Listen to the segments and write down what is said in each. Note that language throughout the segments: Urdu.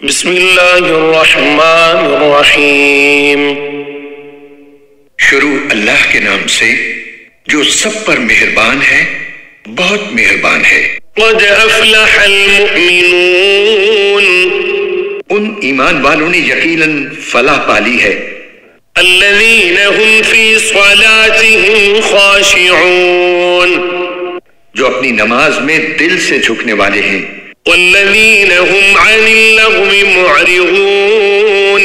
بسم اللہ الرحمن الرحیم۔ شروع اللہ کے نام سے جو سب پر مہربان ہے، بہت مہربان ہے۔ قد افلح المؤمنون، ان ایمان والوں نے یقیناً فلاح پالی ہے۔ الذین هم فی صلاتهم خاشعون، جو اپنی نماز میں دل سے جھکنے والے ہیں۔ والذین هم عن اللغو معرضون،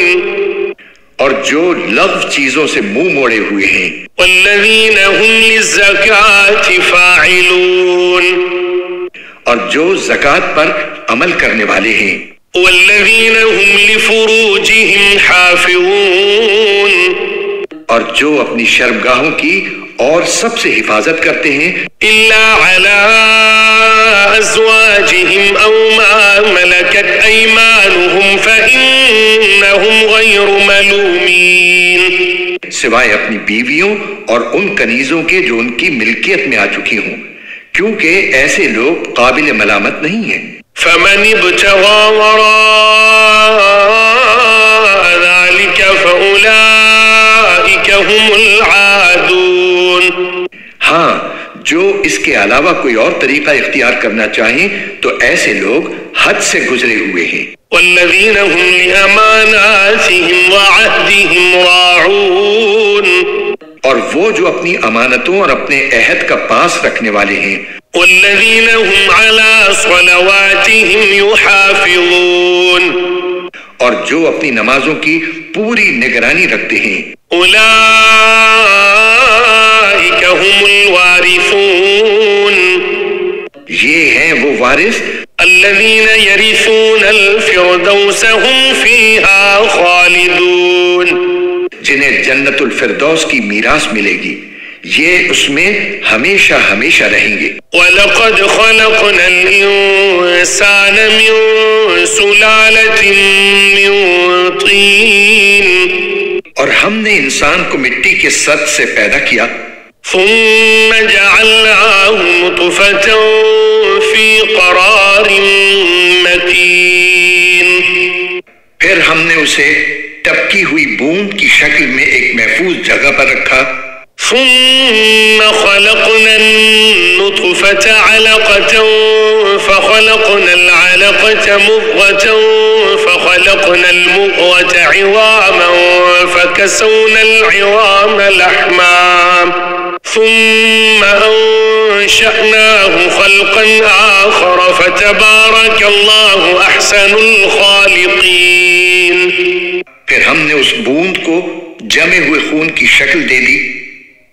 اور جو لغو چیزوں سے منہ موڑے ہوئے ہیں۔ والذین هم للزکاة فاعلون، اور جو زکوٰۃ پر عمل کرنے والے ہیں۔ والذین هم لفروجهم حافظون، اور جو اپنی شرمگاہوں کی اور سب سے حفاظت کرتے ہیں، الا علی ازواجهم او ما ملکت ایمانهم فانہم غیر ملومین، سوائے اپنی بیویوں اور ان کنیزوں کے جو ان کی ملکیت میں آ چکی ہوں، کیونکہ ایسے لوگ قابل ملامت نہیں ہیں۔ فمن ابتغى وراء ذلك فأولئك هم العادون، ہاں جو اس کے علاوہ کوئی اور طریقہ اختیار کرنا چاہیں تو ایسے لوگ حد سے گزرے ہوئے ہیں۔ والذین هم لأماناتهم وعهدهم راعون، اور وہ جو اپنی امانتوں اور اپنے عہد کا پاس رکھنے والے ہیں۔ والذین هم على صلواتهم يحافظون، اور جو اپنی نمازوں کی پوری نگرانی رکھتے ہیں۔ اولئک هم الوارثون، یہ ہیں وہ وارث الذین یرثون الفردوس هم فیہا خالدون، جنہیں جنت الفردوس کی میراث ملے گی، یہ اس میں ہمیشہ ہمیشہ رہیں گے۔ وَلَقَدْ خَلَقْنَا الْإِنسَانَ مِنْ سُلَالَةٍ مِنْ طِينٍ، اور ہم نے انسان کو مٹی کے سد سے پیدا کیا، ثُمَّ جَعَلْنَاهُ نُطْفَةً فِي قَرَارٍ مَكِينٍ، پھر ہم نے اسے ٹپکی ہوئی بوند کی شکل میں ایک محفوظ جگہ پر رکھا، ثم خلقنا النطفة علقة فخلقنا العلقة مضغة فخلقنا المضغة عظاما فكسونا العظام لحما ثم أنشأناه خلقا آخر فتبارك الله أحسن الخالقين۔ پھر ہم نے اس بوند کو جمے ہوئے خون کی شکل دے دی،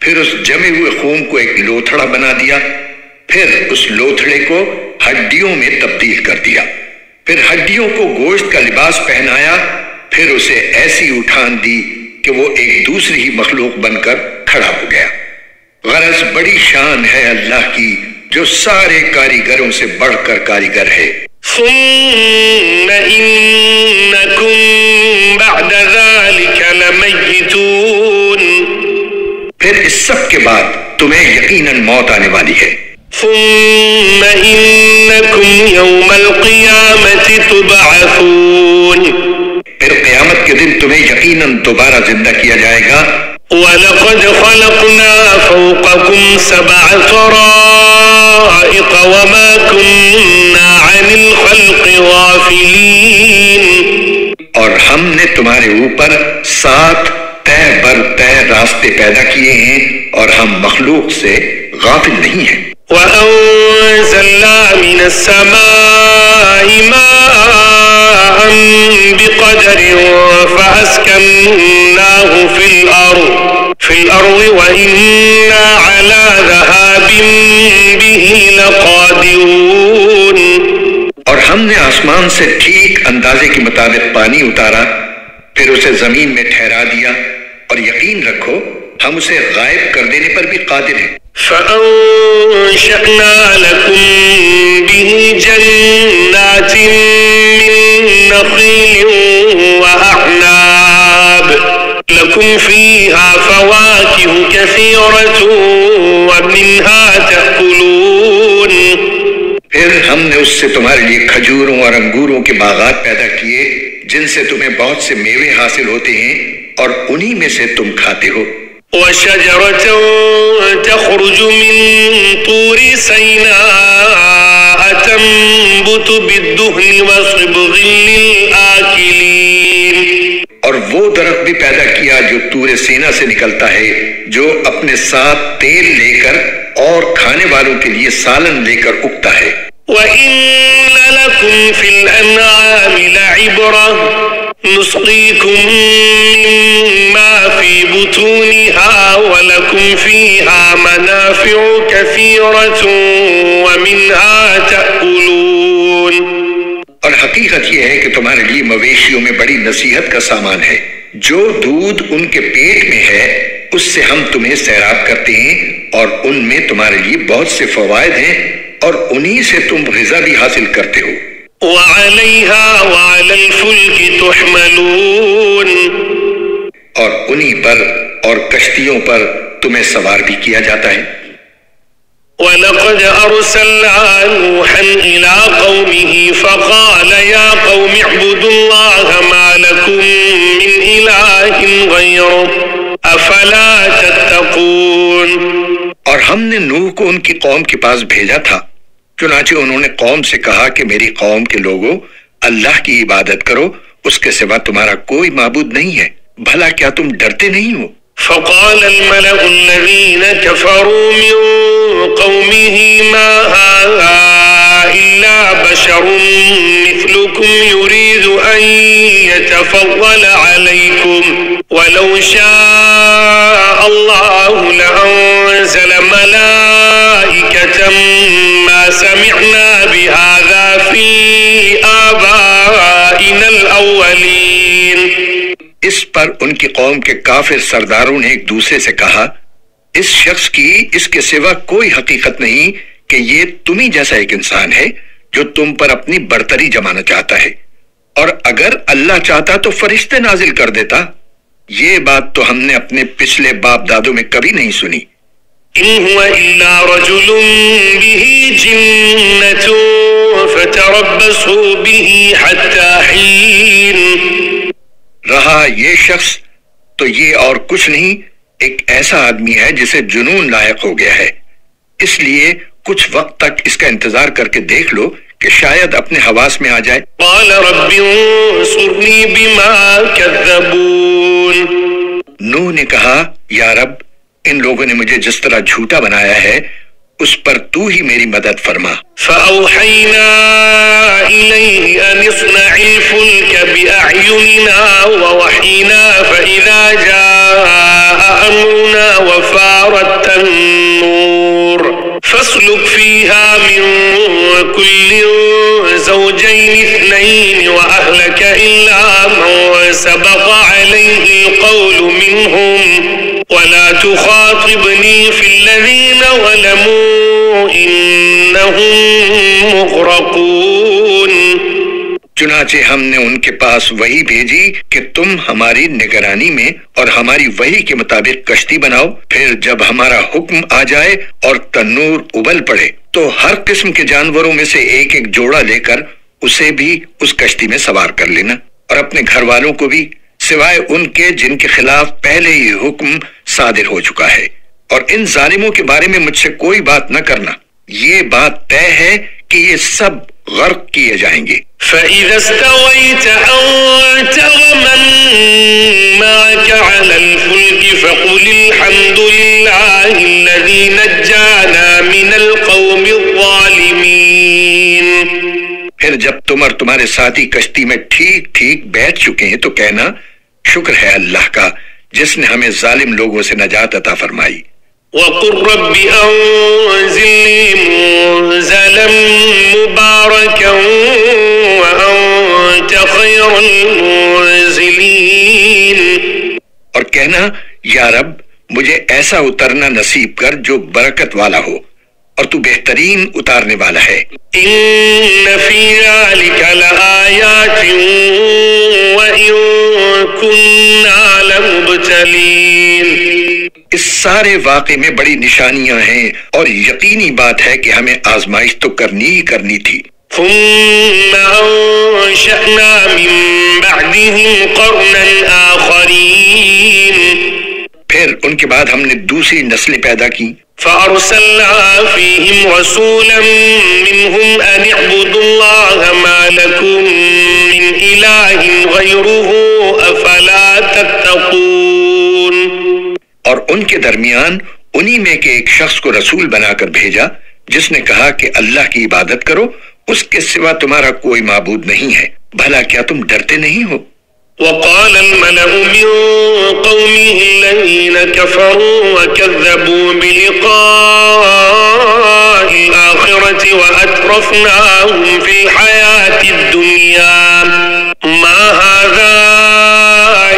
پھر اس جمے ہوئے خون کو ایک لوتھڑا بنا دیا، پھر اس لوتھڑے کو ہڈیوں میں تبدیل کر دیا، پھر ہڈیوں کو گوشت کا لباس پہنایا، پھر اسے ایسی اٹھان دی کہ وہ ایک دوسری ہی مخلوق بن کر کھڑا ہو گیا۔ غرض بڑی شان ہے اللہ کی جو سارے کاریگروں سے بڑھ کر کاریگر ہے۔ ثم إنكم بعد ذلك لمیتون، پھر اس سب کے بعد تمہیں یقیناً موت آنے والی ہے۔ ثم إنكم يوم القيامة تبعثون، پھر قیامت کے دن تمہیں یقیناً دوبارہ زندہ کیا جائے گا۔ وَلَقَدْ خَلَقْنَا فَوْقَكُمْ سَبْعَ طَرَائِقَ وَمَا كُنَّا عَنِ الْخَلْقِ غَافِلِينَ، اور ہم نے تمہارے اوپر 7 طے بر طے راستے پیدا کیے ہیں اور ہم مخلوق سے غافل نہیں ہیں۔ وَأَنزَلْنَا مِنَ السَّمَاءِ مَاءً بِقَدَرٍ فَأَسْكَنَّاهُ فِي الْأَرْضِ وَإِنَّا عَلَى ذَهَابٍ بِهِ لَقَادِرُونَ، اور ہم نے آسمان سے ٹھیک اندازے کے مطابق پانی اتارا، پھر اسے زمین میں ٹھہرا دیا، اور یقین رکھو ہم اسے غائب کر دینے پر بھی قادر ہیں۔ فَأَنشَأْنَا لَكُم بِهِ جَنَّاتٍ مِّن نَّخِيلٍ وَأَعْنَابٍ لَكُمْ فِيهَا فَوَاكِهُ كَثِيرَةٌ وَمِنْهَا تَأْكُلُونَ، پھر ہم نے اس سے تمہارے لیے کھجوروں اور انگوروں کے باغات پیدا کیے جن سے تمہیں بہت سے میوے حاصل ہوتے ہیں اور انہی میں سے تم کھاتے ہو. وشجرة تخرج من طور سيناء تنبت بالدهن وصبغ للآكلين. اور وہ درخت بھی پیدا کیا جو طور سینا سے نکلتا ہے، جو اپنے ساتھ تیل لے کر اور کھانے والوں کے لیے سالن لے کر اگتا ہے. وَإِنَّ لَكُمْ فِي الْأَنْعَامِ لَعِبْرَةً نُسْقِيكُم مِّمَّا فِي بُطُونِهَا وَلَكُمْ فِيهَا مَنَافِعُ كَثِيرَةٌ وَمِنْهَا تَأْكُلُونَ. اور حقیقت یہ ہے کہ تمہارے لیے مویشیوں میں بڑی نصیحت کا سامان ہے. جو دودھ ان کے پیٹ میں ہے اس سے ہم تمہیں سیراب کرتے ہیں اور ان میں تمہارے لیے بہت سے فوائد ہیں اور انہی سے تم غذا بھی حاصل کرتے ہو. وَعَلَيْهَا وَعَلَى الْفُلْكِ تُحْمَلُونَ. اور انہی پر اور کشتیوں پر تمہیں سوار بھی کیا جاتا ہے. وَلَقَدْ أَرْسَلْنَا نُوحًا إِلَىٰ قَوْمِهِ فَقَالَ يَا قَوْمِ اعْبُدُوا اللَّهَ مَا لَكُم مِّنْ إِلَٰهٍ غَيْرُهُ أَفَلَا تَتَّقُونَ. اور ہم نے نوح کو ان کی قوم کے پاس بھیجا تھا، چنانچہ انہوں نے قوم سے کہا کہ میری قوم کے لوگوں، اللہ کی عبادت کرو، اس کے سوا تمہارا کوئی معبود نہیں ہے، بھلا کیا تم ڈرتے نہیں ہو؟ فقال الملأ الذين كفروا من قومه ما هذا إلا بشر مثلكم يريد أن يتفضل عليكم ولو شاء الله لأنزل ملائكة ما سمعنا بهذا في آبائنا الأولين. اس پر ان کی قوم کے کافر سرداروں نے ایک دوسرے سے کہا، اس شخص کی اس کے سوا کوئی حقیقت نہیں کہ یہ تمہیں جیسا ایک انسان ہے جو تم پر اپنی برتری جمانا چاہتا ہے، اور اگر اللہ چاہتا تو فرشتے نازل کر دیتا. یہ بات تو ہم نے اپنے پچھلے باپ دادوں میں کبھی نہیں سنی. إن هو إلا رجل به جنة فتربصوا به حتى حين. رہا یہ شخص تو یہ اور کچھ نہیں، ایک ایسا آدمی ہے جسے جنون لاحق ہو گیا ہے، اس لیے کچھ وقت تک اس کا انتظار کر کے دیکھ لو کہ شاید اپنے حواس میں آ جائے. قال رب انصرني بما كذبون. نوح نے کہا، یا رب، ان لوگوں نے مجھے جس طرح جھوٹا بنایا ہے اس پر تو ہی میری مدد فرما. فأوحينا إليه أن اصنع الفلك بأعيننا ووحينا فإذا جاء أمرنا وفارت النور فاسلك فيها من كل زوجين اثنين وأهلك إلا من سبق عليه القول منهم ولا تخاطبني في الذين ظلموا إنهم مغرقون. چنانچہ ہم نے ان کے پاس وحی بھیجی کہ تم ہماری نگرانی میں اور ہماری وحی کے مطابق کشتی بناؤ، پھر جب ہمارا حکم آ جائے اور تنور ابل پڑے تو ہر قسم کے جانوروں میں سے ایک ایک جوڑا لے کر اسے بھی اس کشتی میں سوار کر لینا، اور اپنے گھر والوں کو بھی، سوائے ان کے جن کے خلاف پہلے ہی حکم صادر ہو چکا ہے، اور ان ظالموں کے بارے میں مجھ سے کوئی بات نہ کرنا. یہ بات طے ہے کہ یہ سب غرق کیے جائیں گے. فَإِذَا اسْتَوَيْتَ أَنْتَ وَمَنْ مَعَكَ عَلَى الْفُلْكِ فَقُلِ الْحَمْدُ لِلَّهِ الَّذِي نَجَّانَا مِنَ الْقَوْمِ الظَّالِمِينَ. پھر جب تم اور تمہارے ساتھی کشتی میں ٹھیک ٹھیک بیٹھ چکے ہیں تو کہنا، شکر ہے اللہ کا جس نے ہمیں ظالم لوگوں سے نجات عطا فرمائی. وَقُلْ رَبِّ أَنزِلْنِي مُنزَلًا مُبَارَكًا وَأَنْتَ خَيْرُ الْمُنزِلِينَ. اور کہنا، یا رب مجھے ایسا اترنا نصیب کر جو برکت والا ہو، اور تو بہترین اتارنے والا ہے. إِنَّ فِي ذَلِكَ لَآيَاتٍ وَإِن كُنَّا لَمُبْتَلِينَ. اس سارے واقعے میں بڑی نشانیاں ہیں اور یقینی بات ہے کہ ہمیں آزمائش تو کرنی ہی کرنی تھی. ثم أنشأنا من بعدهم قرنا آخرين پھر ان کے بعد ہم نے دوسری نسلیں پیدا کی. فأرسلنا فيهم رسولا منهم أن اعبدوا الله ما لكم من إله غيره أفلا تتقون. اور ان کے درمیان انہی میں کے ایک شخص کو رسول بنا کر بھیجا جس نے کہا کہ اللہ کی عبادت کرو، اس کے سوا تمہارا کوئی معبود نہیں ہے، بھلا کیا تم ڈرتے نہیں ہو؟ وقال الملأ من قومه الذين كفروا وكذبوا بلقاء الآخرة وأترفناهم في الحياة الدنيا ما هذا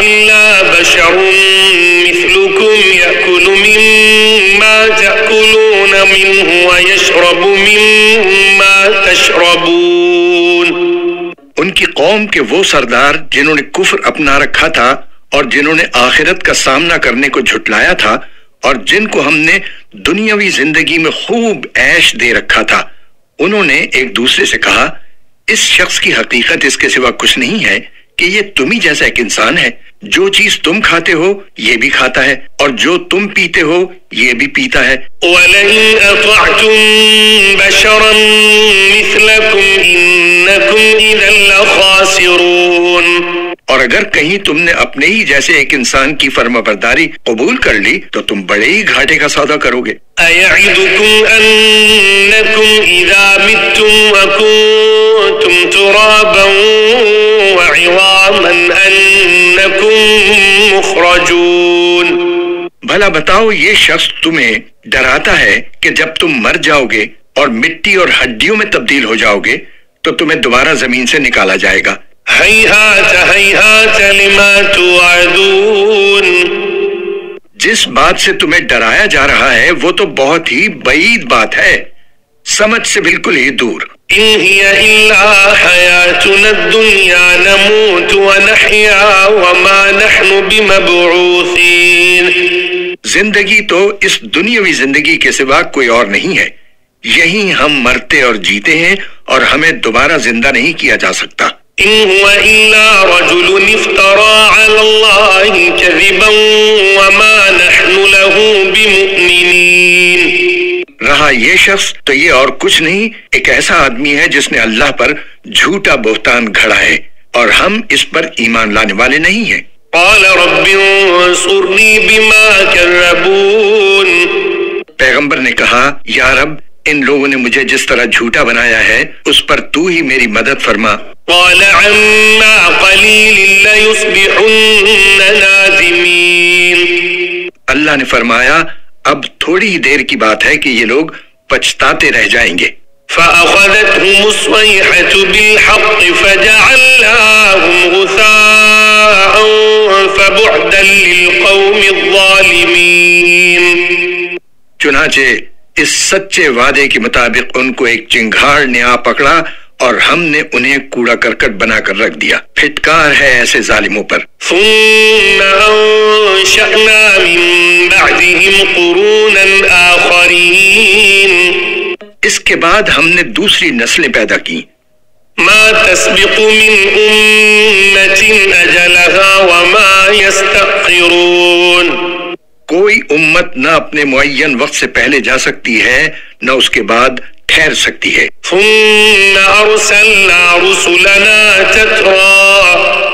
إلا بشر مثلكم يأكل مما تأكلون منه ويشرب مما تشربون. ان کی قوم کے وہ سردار جنہوں نے کفر اپنا رکھا تھا اور جنہوں نے آخرت کا سامنا کرنے کو جھٹلایا تھا اور جن کو ہم نے دنیاوی زندگی میں خوب عیش دے رکھا تھا، انہوں نے ایک دوسرے سے کہا اس شخص کی حقیقت اس کے سوا کچھ نہیں ہے کہ یہ تم ہی جیسا ایک انسان ہے، جو چیز تم کھاتے ہو یہ بھی کھاتا ہے اور جو تم پیتے ہو یہ بھی پیتا ہے. وَلَئِنْ أَطَعْتُمْ بَشَرًا مِثْلَكُمْ إِنَّكُمْ إِذًا لَخَاسِرُونَ. اور اگر کہیں تم نے اپنے ہی جیسے ایک انسان کی فرما برداری قبول کر لی تو تم بڑے ہی گھاٹے کا سودا کرو گے. أَيَعِدُكُمْ أَنَّكُمْ إِذَا مِتُّمْ وَكُنْتُمْ تُرَابًا وَعِظَامًا أَنَّكُمْ مُخْرَجُونَ. بھلا بتاؤ یہ شخص تمہیں ڈراتا ہے کہ جب تم مر جاؤ گے اور مٹی اور ہڈیوں میں تبدیل ہو جاؤ گے تو تمہیں دوبارہ زمین سے نکالا جائے گا. هيهات هيهات لما توعدون. جس بات سے تمہیں ڈرایا جا رہا ہے وہ تو بہت ہی بعید بات ہے، سمجھ سے بالکل ہی دور. إن هي إلا حياتنا الدنيا نموت ونحيا وما نحن بمبعوثين. زندگی تو اس دنیاوی زندگی کے سوا کوئی اور نہیں ہے، یہیں ہم مرتے اور جیتے ہیں اور ہمیں دوبارہ زندہ نہیں کیا جا سکتا. إن هو إلا رجل افترى على الله كذبا وما نحن له بمؤمنين. رہا یہ شخص تو یہ اور کچھ نہیں، ایک ایسا آدمی ہے جس نے اللہ پر جھوٹا بہتان گھڑا ہے اور ہم اس پر ایمان لانے والے نہیں ہیں. قال رب انصرني بما كذبون. پیغمبر نے کہا یا رب ان لوگوں نے مجھے جس طرح جھوٹا بنایا ہے اس پر تو ہی میری مدد فرما. قال عما قليل ليصبحن نادمين. اللہ نے فرمایا اب تھوڑی ہی دیر کی بات ہے کہ یہ لوگ پچھتاتے رہ جائیں گے. فأخذتهم الصيحة بالحق فجعلناهم غثاء فبعدا للقوم الظالمين. چنانچہ اس سچے وعدے کے مطابق ان کو ایک چنگھاڑ نے آ پکڑا اور ہم نے انہیں کوڑا کرکٹ بنا کر رکھ دیا. پھٹکار ہے ایسے ظالموں پر. ثم أنشأنا من بعدهم قرونا آخرين. اس کے بعد ہم نے دوسری نسلیں پیدا کی. ما تسبق من أمة أجلها وما يستأخرون. کوئی امت نہ اپنے معین وقت سے پہلے جا سکتی ہے نہ اس کے بعد ٹھہر سکتی ہے. ثم أرسلنا رسلنا تترى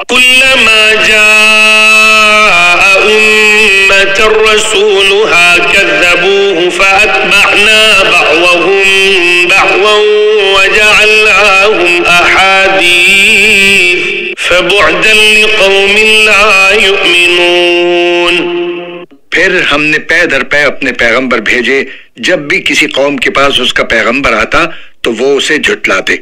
كلما جاء أمة رسولها كذبوه فأتبعنا بعضهم بعضا وجعلناهم أحاديث فبعدا لقوم لا يؤمنون. پھر ہم نے پے در پے اپنے پیغمبر بھیجے، جب بھی کسی قوم کے پاس اس کا پیغمبر آتا تو وہ اسے جھٹلاتے.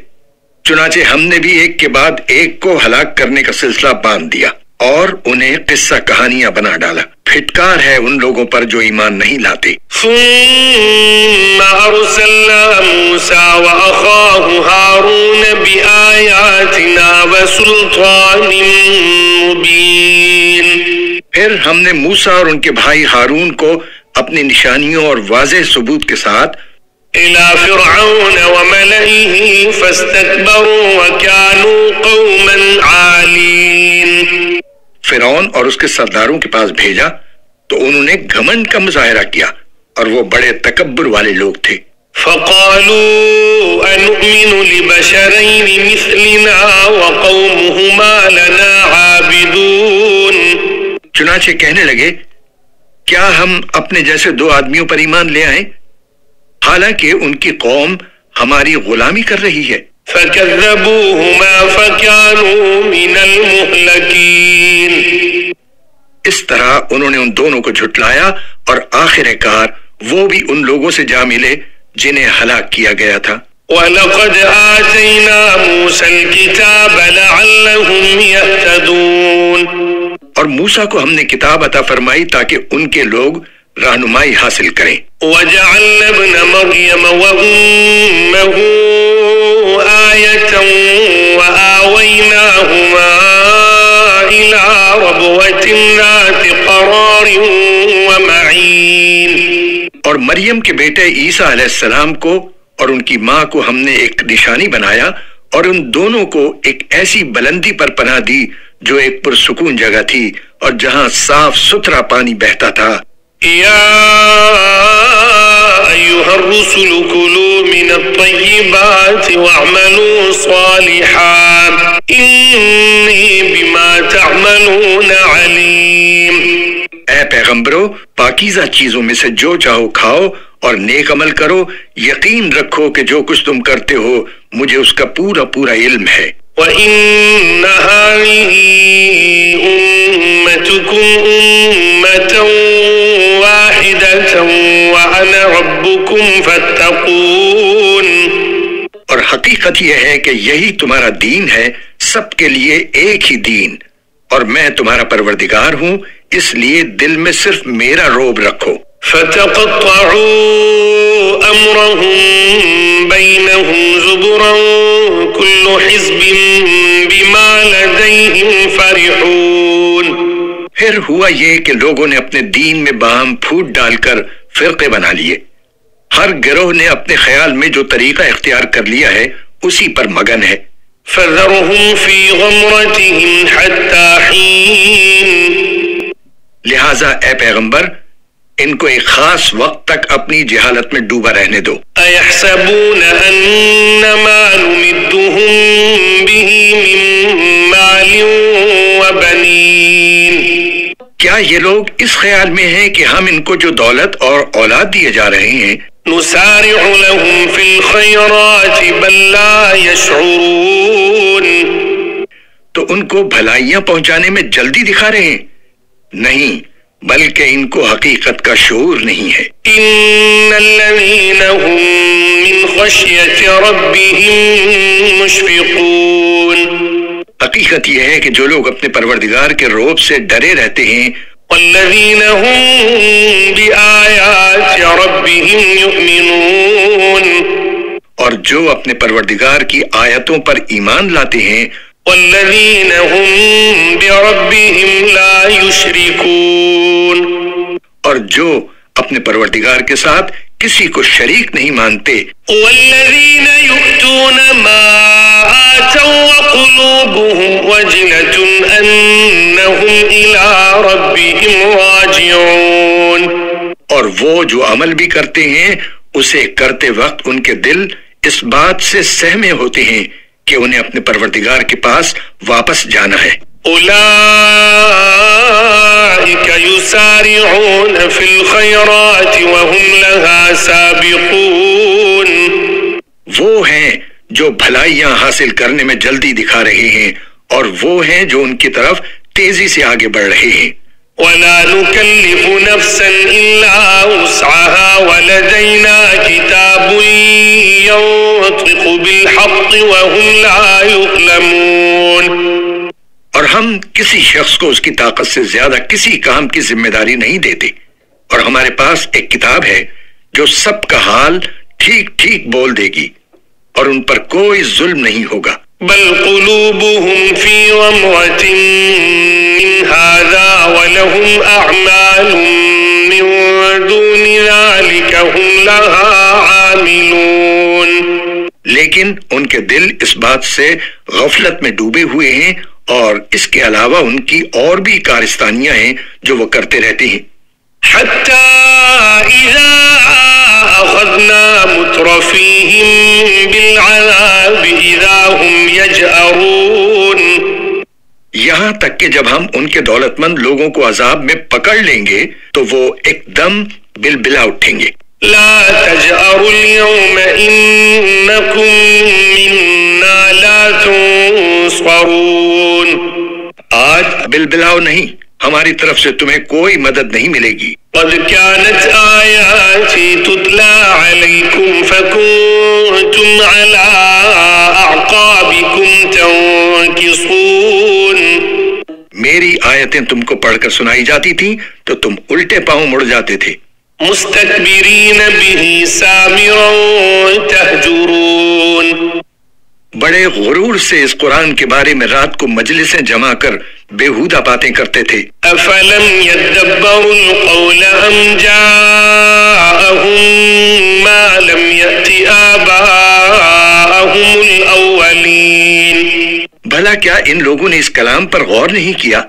چنانچہ ہم نے بھی ایک کے بعد ایک کو ہلاک کرنے کا سلسلہ باندھ دیا اور انہیں قصہ کہانیاں بنا ڈالا. پھٹکار ہے ان لوگوں پر جو ایمان نہیں لاتے. ثم أرسلنا موسى وأخاه هارون بآياتنا وسلطان مبين. پھر ہم نے موسیٰ اور ان کے بھائی ہارون کو اپنی نشانیوں اور واضح ثبوت کے ساتھ إلى فرعون وملئه فاستكبروا وكانوا قوما عالين. فرعون اور اس کے سرداروں کے پاس بھیجا تو انہوں نے گھمنڈ کا مظاہرہ کیا اور وہ بڑے تکبر والے لوگ تھے. فقالوا أنؤمن لبشرين مثلنا وقومهما لنا عابدون. چنانچہ کہنے لگے کیا ہم اپنے جیسے دو آدمیوں پر ایمان لے آئیں حالانکہ ان کی قوم ہماری غلامی کر رہی ہے. فكذبوهما فكانوا من المهلكين. اس طرح انہوں نے ان دونوں کو جھٹلایا اور آخر کار وہ بھی ان لوگوں سے جا ملے جنہیں ہلاک کیا گیا تھا. وَلَقَدْ آتَيْنَا مُوسَى الْكِتَابَ لَعَلَّهُمْ يَهْتَدُونَ. اور موسیٰ کو ہم نے کتاب عطا فرمائی تاکہ ان کے لوگ رہنمائی حاصل کریں. وَجَعَلْنَا ابْنَ مَرْيَمَ وَأُمَّهُ آيَةً وَآوَيْنَاهُمَا إِلَى رَبْوَةٍ ذَاتِ قَرَارٍ وَمَعِينٍ. اور مریم کے بیٹے عیسیٰ علیہ السلام کو اور ان کی ماں کو ہم نے ایک نشانی بنایا اور ان دونوں کو ایک ایسی بلندی پر پناہ دی جو ایک پرسکون جگہ تھی اور جہاں صاف ستھرا پانی بہتا تھا. یا ایھا الرسل کلوا من الطیبات واعملوا صالحا انی بما تعملون علیم. اے پیغمبرو پاکیزہ چیزوں میں سے جو چاہو کھاؤ اور نیک عمل کرو، یقین رکھو کہ جو کچھ تم کرتے ہو مجھے اس کا پورا پورا علم ہے. وَإِنَّ هَٰذِهِ أُمَّتُكُمْ أُمَّةً وَاحِدَةً وَأَنَا رَبُّكُمْ فَاتَّقُونِ. اور حقیقت یہ ہے کہ یہی تمہارا دین ہے، سب کے لیے ایک ہی دین، اور میں تمہارا پروردگار ہوں، اس لیے دل میں صرف میرا روب رکھو. فَتَقَطَّعُوا أَمْرَهُمْ بَيْنَهُمْ زُبُرًا كُلُّ حِزْبٍ بِمَا لَدَيْهِمْ فَرِحُونَ. پھر ہوا یہ کہ لوگوں نے اپنے دین میں باہم پھوٹ ڈال کر فرقے بنا لیے. ہر گروہ نے اپنے خیال میں جو طریقہ اختیار کر لیا ہے اسی پر مگن ہے. فَذَرْهُمْ فِي غَمْرَتِهِمْ حَتَّى حِينٍ. لہٰذا اے پیغمبر ان کو ایک خاص وقت تک اپنی جہالت میں ڈوبا رہنے دو. أَيَحْسَبُونَ أَنَّ مَا نُمِدُّهُم بِهِ مِن مَّالٍ وَبَنِينَ. کیا یہ لوگ اس خیال میں ہیں کہ ہم ان کو جو دولت اور اولاد دیے جا رہے ہیں نُسَارِعُ لَهُمْ فِي الْخَيْرَاتِ بَل لَّا يَشْعُرُونَ. تو ان کو بھلائیاں پہنچانے میں جلدی دکھا رہے ہیں؟ نہیں، بلکہ ان کو حقیقت کا شعور نہیں ہے. ان الذين هم من خشية ربهم مشفقون. حقیقت یہ ہے کہ جو لوگ اپنے پروردگار کے روب سے ڈرے رہتے ہیں والذين هم بآيات ربهم يؤمنون. اور جو اپنے پروردگار کی آیتوں پر ایمان لاتے ہیں والذين هم بربهم لا يشركون. اور جو اپنے پروردگار کے ساتھ کسی کو شریک نہیں مانتے. والذين يؤتون ما آتوا وقلوبهم وجلة أنهم إلى ربهم راجعون. اور وہ جو عمل بھی کرتے ہیں اسے کرتے وقت ان کے دل اس بات سے سہمے ہوتے ہیں کہ انہیں اپنے پروردگار کے پاس واپس جانا ہے. أولئك يسارعون في الخيرات وهم لها سابقون. وہ ہیں جو بھلائیاں حاصل کرنے میں جلدی دکھا رہے ہیں اور وہ ہیں جو ان کی طرف تیزی سے آگے بڑھ رہے ہیں. ولا نكلف نفسا إلا وسعها ولدينا كتاب ينطق بالحق وهم لا يظلمون. اور ہم کسی شخص کو اس کی طاقت سے زیادہ کسی کام کی ذمہ داری نہیں دیتے، اور ہمارے پاس ایک کتاب ہے جو سب کا حال ٹھیک ٹھیک بول دے گی اور ان پر کوئی ظلم نہیں ہوگا. بل قلوبهم في غمرة من هذا ولهم أعمال من دون ذلك هم لها عاملون. لیکن ان کے دل اس بات سے غفلت میں ڈوبے ہوئے ہیں اور اس کے علاوہ ان کی اور بھی کارستانیاں ہیں جو وہ کرتے رہتے ہیں. حتى إذا أخذنا مترفيهم بالعذاب إذا هم يجأرون. یہاں تک کہ جب ہم ان کے دولت مند لوگوں کو عذاب میں پکڑ لیں گے تو وہ ایک دم بلبلا اٹھیں گے. لا تجأروا اليوم إنكم منا لا تنصرون. آج بلبلاؤ نہیں، ہماری طرف سے تمہیں کوئی مدد نہیں ملے گی. قد كانت آياتي تتلى عليكم فكنتم على أعقابكم تنكصون. میری آیتیں تم کو پڑھ کر سنائی جاتی تھیں تو تم الٹے پاؤں مڑ جاتے تھے. مستكبرين به سامرا تهجرون. بڑے غرور سے اس قرآن کے بارے میں رات کو مجلسیں جما کر بیہودہ باتیں کرتے تھے. افلم يدبروا القول ام جاءهم ما لم يأت آباءهم الاولين. بھلا کیا ان لوگوں نے اس کلام پر غور نہیں کیا،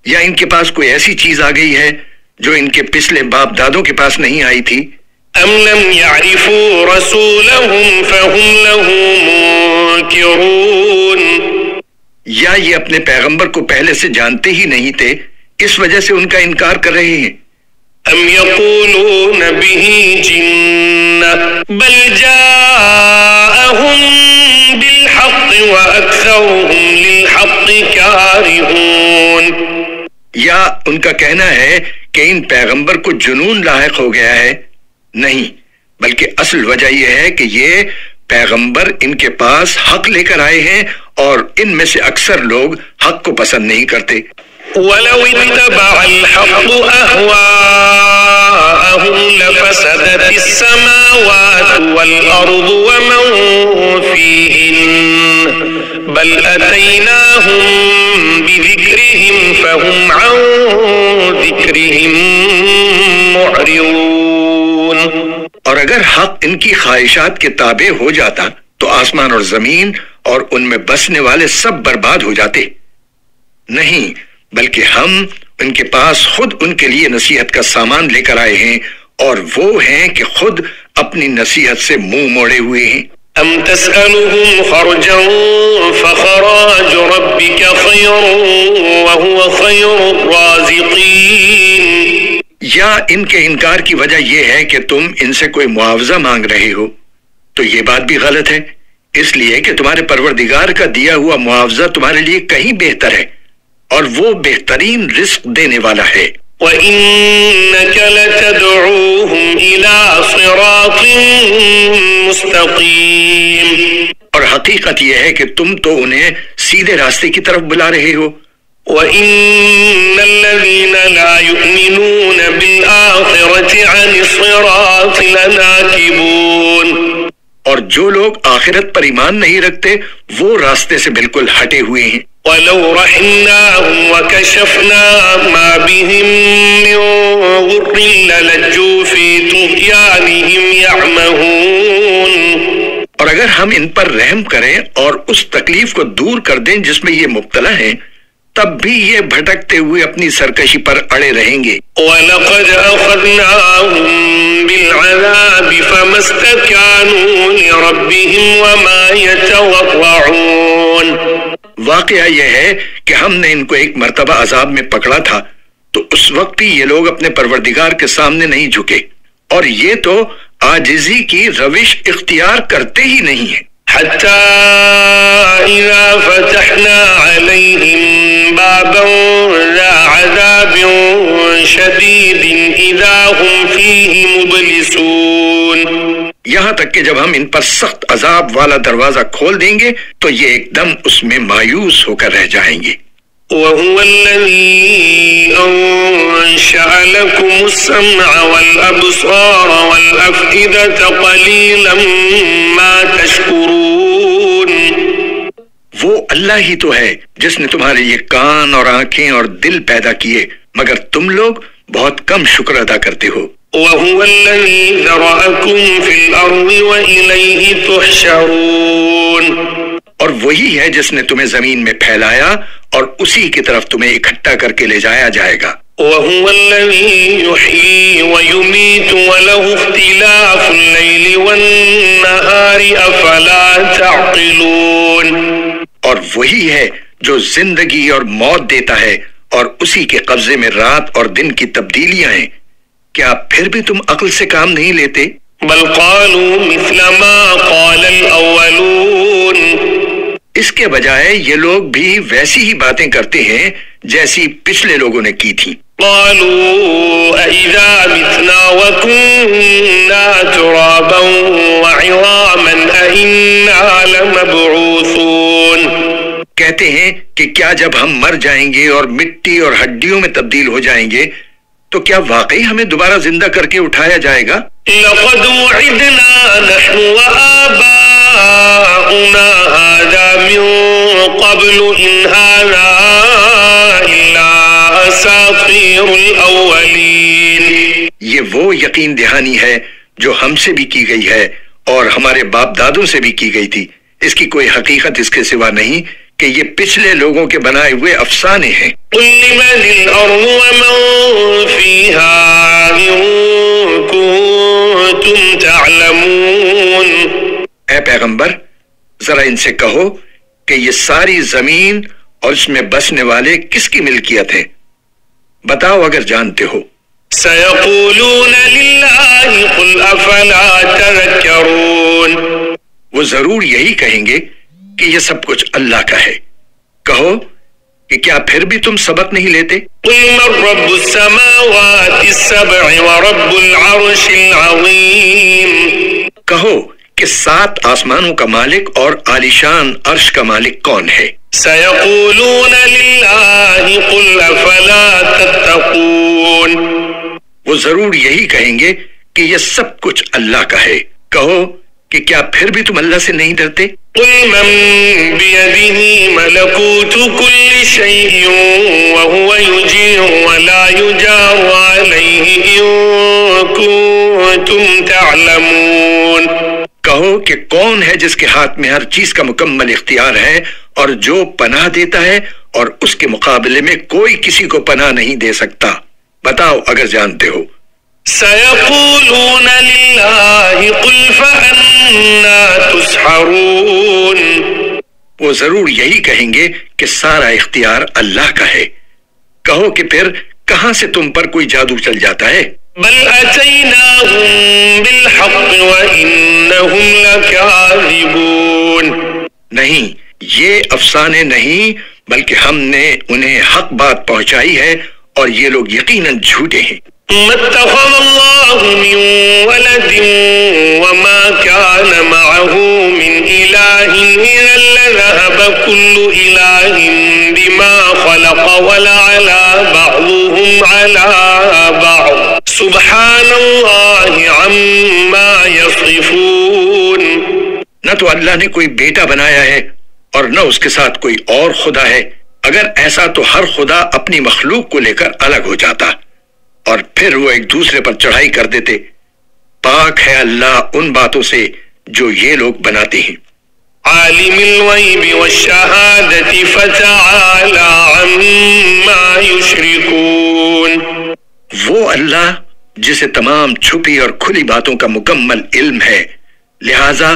یا ان کے پاس کوئی ایسی چیز آ گئی ہے جو ان کے پچھلے باپ دادوں کے پاس نہیں آئی تھی؟ ام لم يعرفوا رسولهم فهم له منكرون. یا یہ اپنے پیغمبر کو پہلے سے جانتے ہی نہیں تھے، اس وجہ سے ان کا انکار کر رہے ہیں. ام يقولون به جنة بل جاءهم بالحق وأكثرهم للحق كارهون. یا ان کا کہنا ہے کہ ان پیغمبر کو جنون لاحق ہو گیا ہے. نہیں، بلکہ اصل وجہ یہ ہے کہ یہ پیغمبر ان کے پاس حق لے کر آئے ہیں اور ان میں سے اکثر لوگ حق کو پسند نہیں کرتے. وَلَوِ اتَّبَعَ الْحَقُّ أَهْوَاءَهُمْ لَفَسَدَتِ السَّمَاوَاتُ وَالْأَرْضُ وَمَنْ فِيهِنَّ بَلْ أَتَيْنَاهُمْ بِذِكْرِهِمْ فَهُمْ عَنْ ذِكْرِهِمْ مُعْرِضُونَ. اور اگر حق ان کی خواہشات کے تابع ہو جاتا تو آسمان اور زمین اور ان میں بسنے والے سب برباد ہو جاتے. نہیں، بلکہ ہم ان کے پاس خود ان کے لیے نصیحت کا سامان لے کر آئے ہیں اور وہ ہیں کہ خود اپنی نصیحت سے منہ موڑے ہوئے ہیں. ام تسألهم خرجا فخراج ربك خير وهو خير الرازقين. یا ان کے انکار کی وجہ یہ ہے کہ تم ان سے کوئی معاوضہ مانگ رہے ہو، تو یہ بات بھی غلط ہے، اس لیے کہ تمہارے پروردگار کا دیا ہوا معاوضہ تمہارے لیے کہیں بہتر ہے اور وہ بہترین رزق دینے والا ہے. وَإِنَّكَ لَتَدْعُوهُمْ إِلَى صِرَاطٍ مُسْتَقِيمٍ. اور حقیقت یہ ہے کہ تم تو انہیں سیدھے راستے کی طرف بلا رہے ہو. وَإِنَّ الَّذِينَ لَا يُؤْمِنُونَ بِالْآخِرَةِ عَنِ الصِّرَاطِ لَنَاكِبُونَ. اور جو لوگ آخرت پر ایمان نہیں رکھتے وہ راستے سے بالکل ہٹے ہوئے ہیں. وَلَوْ رَحِمْنَاهُمْ وَكَشَفْنَا مَا بِهِمْ مِنْ ضُرٍّ لَلَجُّوا فِي طُغْيَانِهِمْ يَعْمَهُونَ. اور اگر ہم ان پر رحم کریں اور اس تکلیف کو دور کر دیں جس میں یہ مبتلا ہیں، تب بھی یہ بھٹکتے ہوئے اپنی سرکشی پر اڑے رہیں گے. وَلَقَدْ أَخَذْنَاهُمْ بِالْعَذَابِ فَمَا اسْتَكَانُوا لِرَبِّهِمْ وَمَا يَتَضَرَّعُونَ. واقعہ یہ ہے کہ ہم نے ان کو ایک مرتبہ عذاب میں پکڑا تھا تو اس وقت بھی یہ لوگ اپنے پروردگار کے سامنے نہیں جھکے، اور یہ تو عاجزی کی روش اختیار کرتے ہی نہیں ہیں. حتى إذا فتحنا عليهم بابا ذا عذاب شديد إذا هم فيه مبلسون. یہاں تک کہ جب ہم ان پر سخت عذاب والا دروازہ کھول دیں گے تو یہ ایک دم اس میں مایوس ہو کر رہ جائیں گے. وهو الذي أنشأ لكم السمع والأبصار والأفئدة قليلا ما تشكرون. وہ اللہ ہی تو ہے جس نے تمہارے لیے کان اور آنکھیں اور دل پیدا کیے، مگر تم لوگ بہت کم شکر ادا کرتے ہو۔ وَهُوَ الَّذِي ذَرَأَكُمْ فِي الْأَرْضِ وَإِلَيْهِ تُحْشَرُونَ، اور وہی ہے جس نے تمہیں زمین میں پھیلایا اور اسی کی طرف تمہیں اکٹھا کر کے لے جایا جائے گا۔ وَهُوَ الَّذِي يُحْيِي وَيُمِيتُ وَلَهُ اخْتِلَافُ اللَّيْلِ وَالنَّهَارِ أَفَلَا تَعْقِلُونَ، اور وہی ہے جو زندگی اور موت دیتا ہے اور اسی کے قبضے میں رات اور دن کی تبدیلیاں ہیں، کیا پھر بھی تم عقل سے کام نہیں لیتے؟ بل قالوا مثل ما قال الأولون، اس کے بجائے یہ لوگ بھی ویسی ہی باتیں کرتے ہیں جیسی پچھلے لوگوں نے کی تھی۔ قالوا أَإِذَا مِتْنَا وَكُنَّا تُرَابًا وَعِظَامًا أَإِنَّا لَمَبْعُوثُونَ، کہتے ہیں کہ کیا جب ہم مر جائیں گے اور مٹی اور ہڈیوں میں تبدیل ہو جائیں گے تو کیا واقعی ہمیں دوبارہ زندہ کر کے اٹھایا جائے گا؟ لَقَدْ وُعِدْنَا نَحْنُ وَآبَاؤُنَا هَذَا مِن قَبْلُ إِنْ هَذَا إِلَّا أَسَاطِيرُ الْأَوَّلِينَ، یہ وہ یقین دہانی ہے جو ہم سے بھی کی گئی ہے اور ہمارے باپ دادوں سے بھی کی گئی تھی، اس کی کوئی حقیقت اس کے سوا نہیں کہ یہ پچھلے لوگوں کے بنائے ہوئے افسانے ہیں۔ قُلْ لِمَنِ الْأَرْضُ وَمَنْ فِيهَا إِن كُنتُمْ تَعْلَمُونَ، اے پیغمبر ذرا ان سے کہو کہ یہ ساری زمین اور اس میں بسنے والے کس کی ملکیت ہے، بتاؤ اگر جانتے ہو۔ سَيَقُولُونَ لِلَّهِ قُلْ أَفَلَا تَذَكَّرُونَ، وہ ضرور یہی کہیں گے کہ یہ سب کچھ اللہ کا ہے، کہو کہ کیا پھر بھی تم سبق نہیں لیتے؟ قُلْ مَن رَّبُّ السَّمَاوَاتِ السَّبْعِ وَرَبُّ الْعَرْشِ الْعَظِيمِ، کہو کہ 7 آسمانوں کا مالک اور عالیشان عرش کا مالک کون ہے؟ سَيَقُولُونَ لِلَّهِ قُلْ أَفَلَا تَتَّقُونَ، وہ ضرور یہی کہیں گے کہ یہ سب کچھ اللہ کا ہے، کہو کہ کیا پھر بھی تم اللہ سے نہیں ڈرتے؟ قُلْ مَن بِيَدِهِ مَلَكُوتُ كُلِّ شَيْءٍ وَهُوَ يُجِيرُ وَلَا يُجَارُ عَلَيْهِ إِن كُنتُمْ تَعْلَمُونَ، کہو کہ کون ہے جس کے ہاتھ میں ہر چیز کا مکمل اختیار ہے اور جو پناہ دیتا ہے اور اس کے مقابلے میں کوئی کسی کو پناہ نہیں دے سکتا، بتاؤ اگر جانتے ہو۔ سَيَقُولُونَ لِلَّهِ قُلْ فَأَنَّى تُسْحَرُونَ، وہ ضرور یہی کہیں گے کہ سارا اختیار اللہ کا ہے، کہو کہ پھر کہاں سے تم پر کوئی جادو چل جاتا ہے؟ بَلْ أَتَيْنَاهُمْ بِالْحَقِّ وَإِنَّهُمْ لَكَاذِبُونَ، نہیں، یہ افسانے نہیں بلکہ ہم نے انہیں حق بات پہنچائی ہے اور یہ لوگ یقیناً جھوٹے ہیں۔ مَا اتَّخَذَ اللَّهُ مِن وَلَدٍ وَمَا كَانَ مَعَهُ مِنْ إِلَٰهٍ إِذًا لَّذَهَبَ كُلُّ إِلَٰهٍ بِمَا خَلَقَ وَلَعَلَا بَعْضُهُمْ عَلَىٰ بَعْضٍ سُبْحَانَ اللَّهِ عَمَّا يَصِفُونَ، نہ تو اللہ نے کوئی بیٹا بنایا ہے اور نہ اس کے ساتھ کوئی اور خدا ہے، اگر ایسا تو ہر خدا اپنی مخلوق کو لے کر الگ ہو جاتا اور پھر وہ ایک دوسرے پر چڑھائی کر دیتے۔ پاک ہے اللہ ان باتوں سے جو یہ لوگ بناتے ہیں۔ عالم الغیب والشہادۃ فتعالی عما یشرکون، وہ اللہ جسے تمام چھپی اور کھلی باتوں کا مکمل علم ہے، لہذا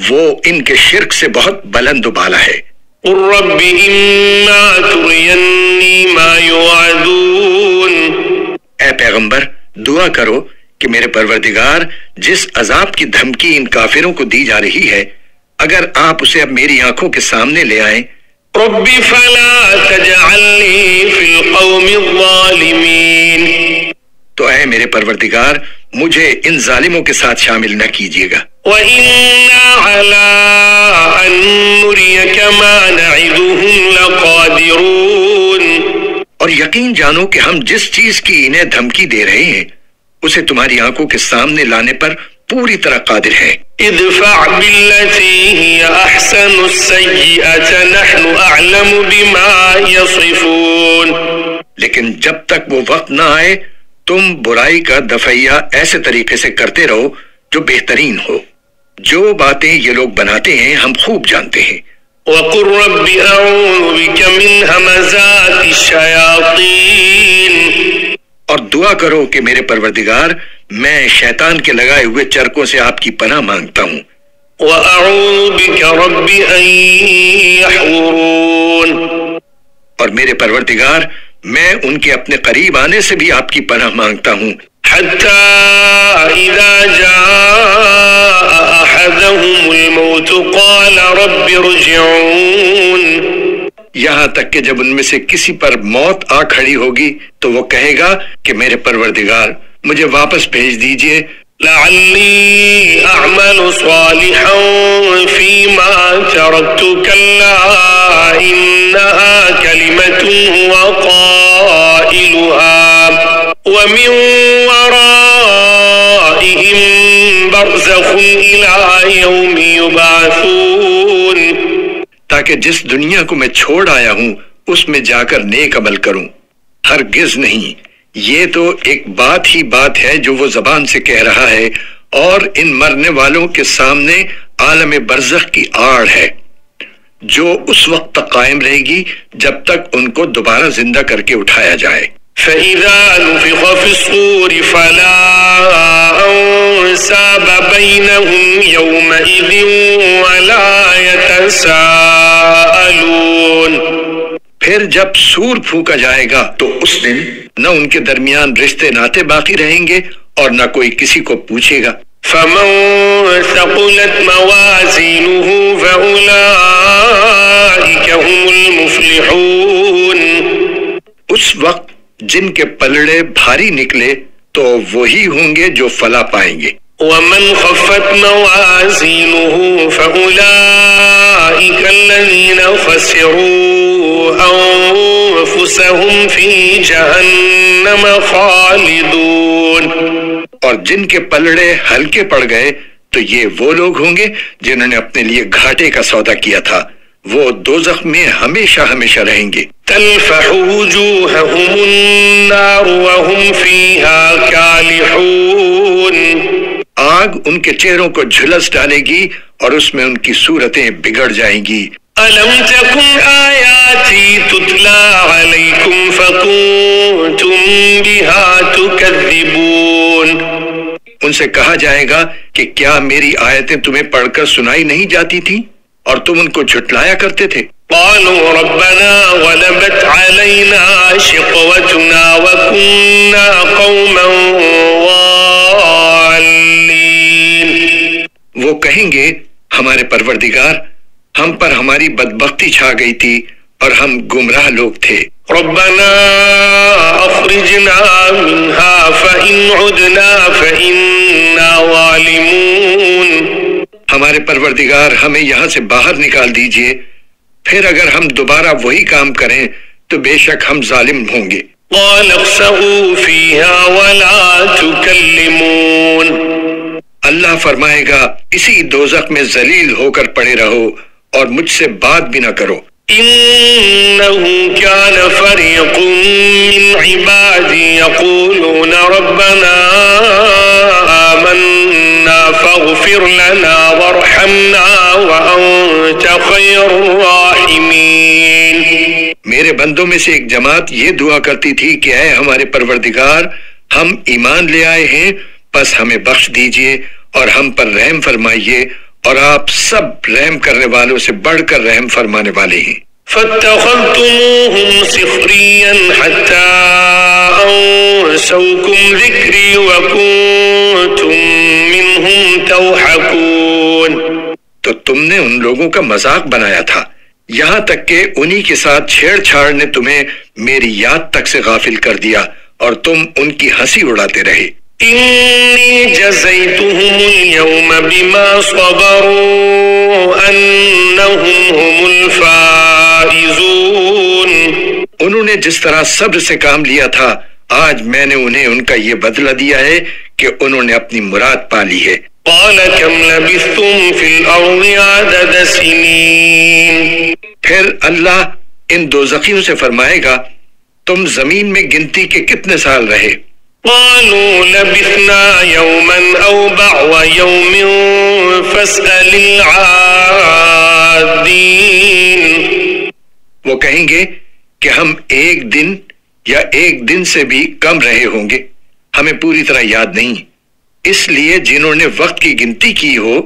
وہ ان کے شرک سے بہت بلند و بالا ہے۔ قل رب اما ترینی ما یوعدون، اے پیغمبر دعا کرو کہ میرے پروردگار جس عذاب کی دھمکی ان کافروں کو دی جا رہی ہے اگر آپ اسے اب میری آنکھوں کے سامنے لے آئیں۔ رب فلا تجعلنی فی القوم الظالمین، تو اے میرے پروردگار مجھے ان ظالموں کے ساتھ شامل نہ کیجیے گا۔ وَإِنَّا عَلَىٰ أَن نُّرِيَكَ مَا نَعِدُهُمْ لَقَادِرُونَ، اور یقین جانو کہ ہم جس چیز کی انہیں دھمکی دے رہے ہیں اسے تمہاری آنکھوں کے سامنے لانے پر پوری طرح قادر ہے۔ ادفع بالتي هي احسن السيئة نحن اعلم بما يصفون، لیکن جب تک وہ وقت نہ آئے تم برائی کا دفعیہ ایسے طریقے سے کرتے رہو جو بہترین ہو. جو باتیں یہ لوگ بناتے ہیں ہم خوب جانتے ہیں. وَقُلْ رَبِّ أَعُوذُ بِكَ مِنْ هَمَزَاتِ الشَّيَاطِينِ اور دعا کرو کہ میرے پروردگار میں شیطان کے لگائے ہوئے چرکوں سے آپ کی پناہ مانگتا ہوں. وَأَعُوذُ بِكَ رَبِّ أَن يَحْضُرُونِ اور میرے پروردگار میں ان کے اپنے قریب آنے سے بھی آپ کی پناہ مانگتا ہوں. حَتَّى إِذَا جَاءَ أَحَدَهُمُ الْمَوْتُ قَالَ رَبِّ ارْجِعُونِ یہاں تک کہ جب ان میں سے کسی پر موت آ کھڑی ہوگی تو وہ کہے گا کہ میرے پروردگار مجھے واپس بھیج دیجئے. لعلی اعمل صالحا فيما تركت كلا انها كلمة هو قائلها ومن ورائهم برزخ الى يوم يبعثون تاکہ جس دنیا کو میں چھوڑ آیا ہوں اس میں جا کر نیک عمل کروں. ہرگز نہیں، یہ تو ایک بات ہی بات ہے جو وہ زبان سے کہہ رہا ہے، اور ان مرنے والوں کے سامنے عالم برزخ کی آڑ ہے جو اس وقت تک قائم رہے گی جب تک ان کو دوبارہ زندہ کر کے اٹھایا جائے. فَإِذَا نُفِخَ فِي الصُّورِ فَلَا أَنْسَابَ بَيْنَهُمْ يَوْمَئِذٍ وَلَا يَتَسَاءَلُونَ پھر جب سور پھونکا جائے گا تو اس دن نہ ان کے درمیان رشتے ناتے باقی رہیں گے اور نہ کوئی کسی کو پوچھے گا. فَمَنْ ثَقُلَتْ مَوَازِينُهُ فَأُولَئِكَ هُمُ الْمُفْلِحُونَ اس وقت جن کے پلڑے بھاری نکلے تو وہی ہوں گے جو فلاح پائیں گے. وَمَنْ خَفَّتْ مَوَازِينُهُ فَأُولَئِكَ الَّذِينَ خَسِرُوا أَنفُسَهُمْ فِي جَهَنَّمَ خَالِدُونَ اور جن کے پلڑے ہلکے پڑ گئے تو یہ وہ لوگ ہوں گے جنہوں نے اپنے لیے گھاٹے کا سودا کیا تھا، وہ دوزخ میں ہمیشہ ہمیشہ رہیں گے. تَلْفَحُ وُجُوهَهُمُ النَّارُ وَهُمْ فِيهَا كَالِحُونَ آگ ان کے چہروں کو جھلس ڈالے گی اور اس میں ان کی صورتیں بگڑ جائیں گی. أَلَمْ تَكُنْ آيَاتِي تُتْلَى عَلَيْكُمْ فَكُنْتُمْ بِهَا تُكَذِّبُونَ ان سے کہا جائے گا کہ کیا میری آیتیں تمہیں پڑھ کر سنائی نہیں جاتی تھی اور تم ان کو جھٹلایا کرتے تھے. قالوا ربنا غلبت علينا شقوتنا وكنا قوما ضالين وہ کہیں گے ہمارے پروردگار ہم پر ہماری بدبختی چھا گئی تھی اور ہم گمراہ لوگ تھے. ربنا اخرجنا منها فإن عدنا فإنا ظالمون ہمارے پروردگار ہمیں یہاں سے باہر نکال دیجئے، پھر اگر ہم دوبارہ وہی کام کریں تو بے شک ہم ظالم ہوں گے. قال اخسئوا فيها ولا تكلمون اللہ فرمائے گا اسی دوزخ میں ذلیل ہو کر پڑے رہو اور مجھ سے بات بھی نہ کرو. إنه كان فريق من عبادي يقولون ربنا آمنا فاغفر لنا وارحمنا وأنت خير الراحمين میرے بندوں میں سے ایک جماعت یہ دعا کرتی تھی کہ اے ہمارے پروردگار ہم ایمان لے آئے ہیں پس ہمیں بخش دیجئے اور ہم پر رحم فرمائیے اور آپ سب رحم کرنے والوں سے بڑھ کر رحم فرمانے والے ہیں. فاتخذتموهم سخريا حتى أنسوكم ذكري وكنتم منهم تضحكون تو تم نے ان لوگوں کا مذاق بنایا تھا یہاں تک کہ انہی کے ساتھ چھیڑ چھاڑ نے تمہیں میری یاد تک سے غافل کر دیا اور تم ان کی ہنسی اڑاتے رہے. إني جزيتهم اليوم بما صبروا أنهم هم الفائزون انہوں نے جس طرح صبر سے کام لیا تھا آج میں نے انہیں ان کا یہ بدلہ دیا ہے کہ انہوں نے اپنی مراد پا لی ہے. قال كم لبثتم في الأرض عدد سنين پھر اللہ ان دوزخیوں سے فرمائے گا تم زمین میں گنتی کے کتنے سال رہے. قالوا لبثنا يوما أو بعض يوم فاسأل العادين. وہ کہیں گے کہ ہم ایک دن یا ایک دن سے بھی کم رہے ہوں گے، ہمیں پوری طرح یاد نہیں، اس لیے جنہوں نے وقت کی گنتی کی ہو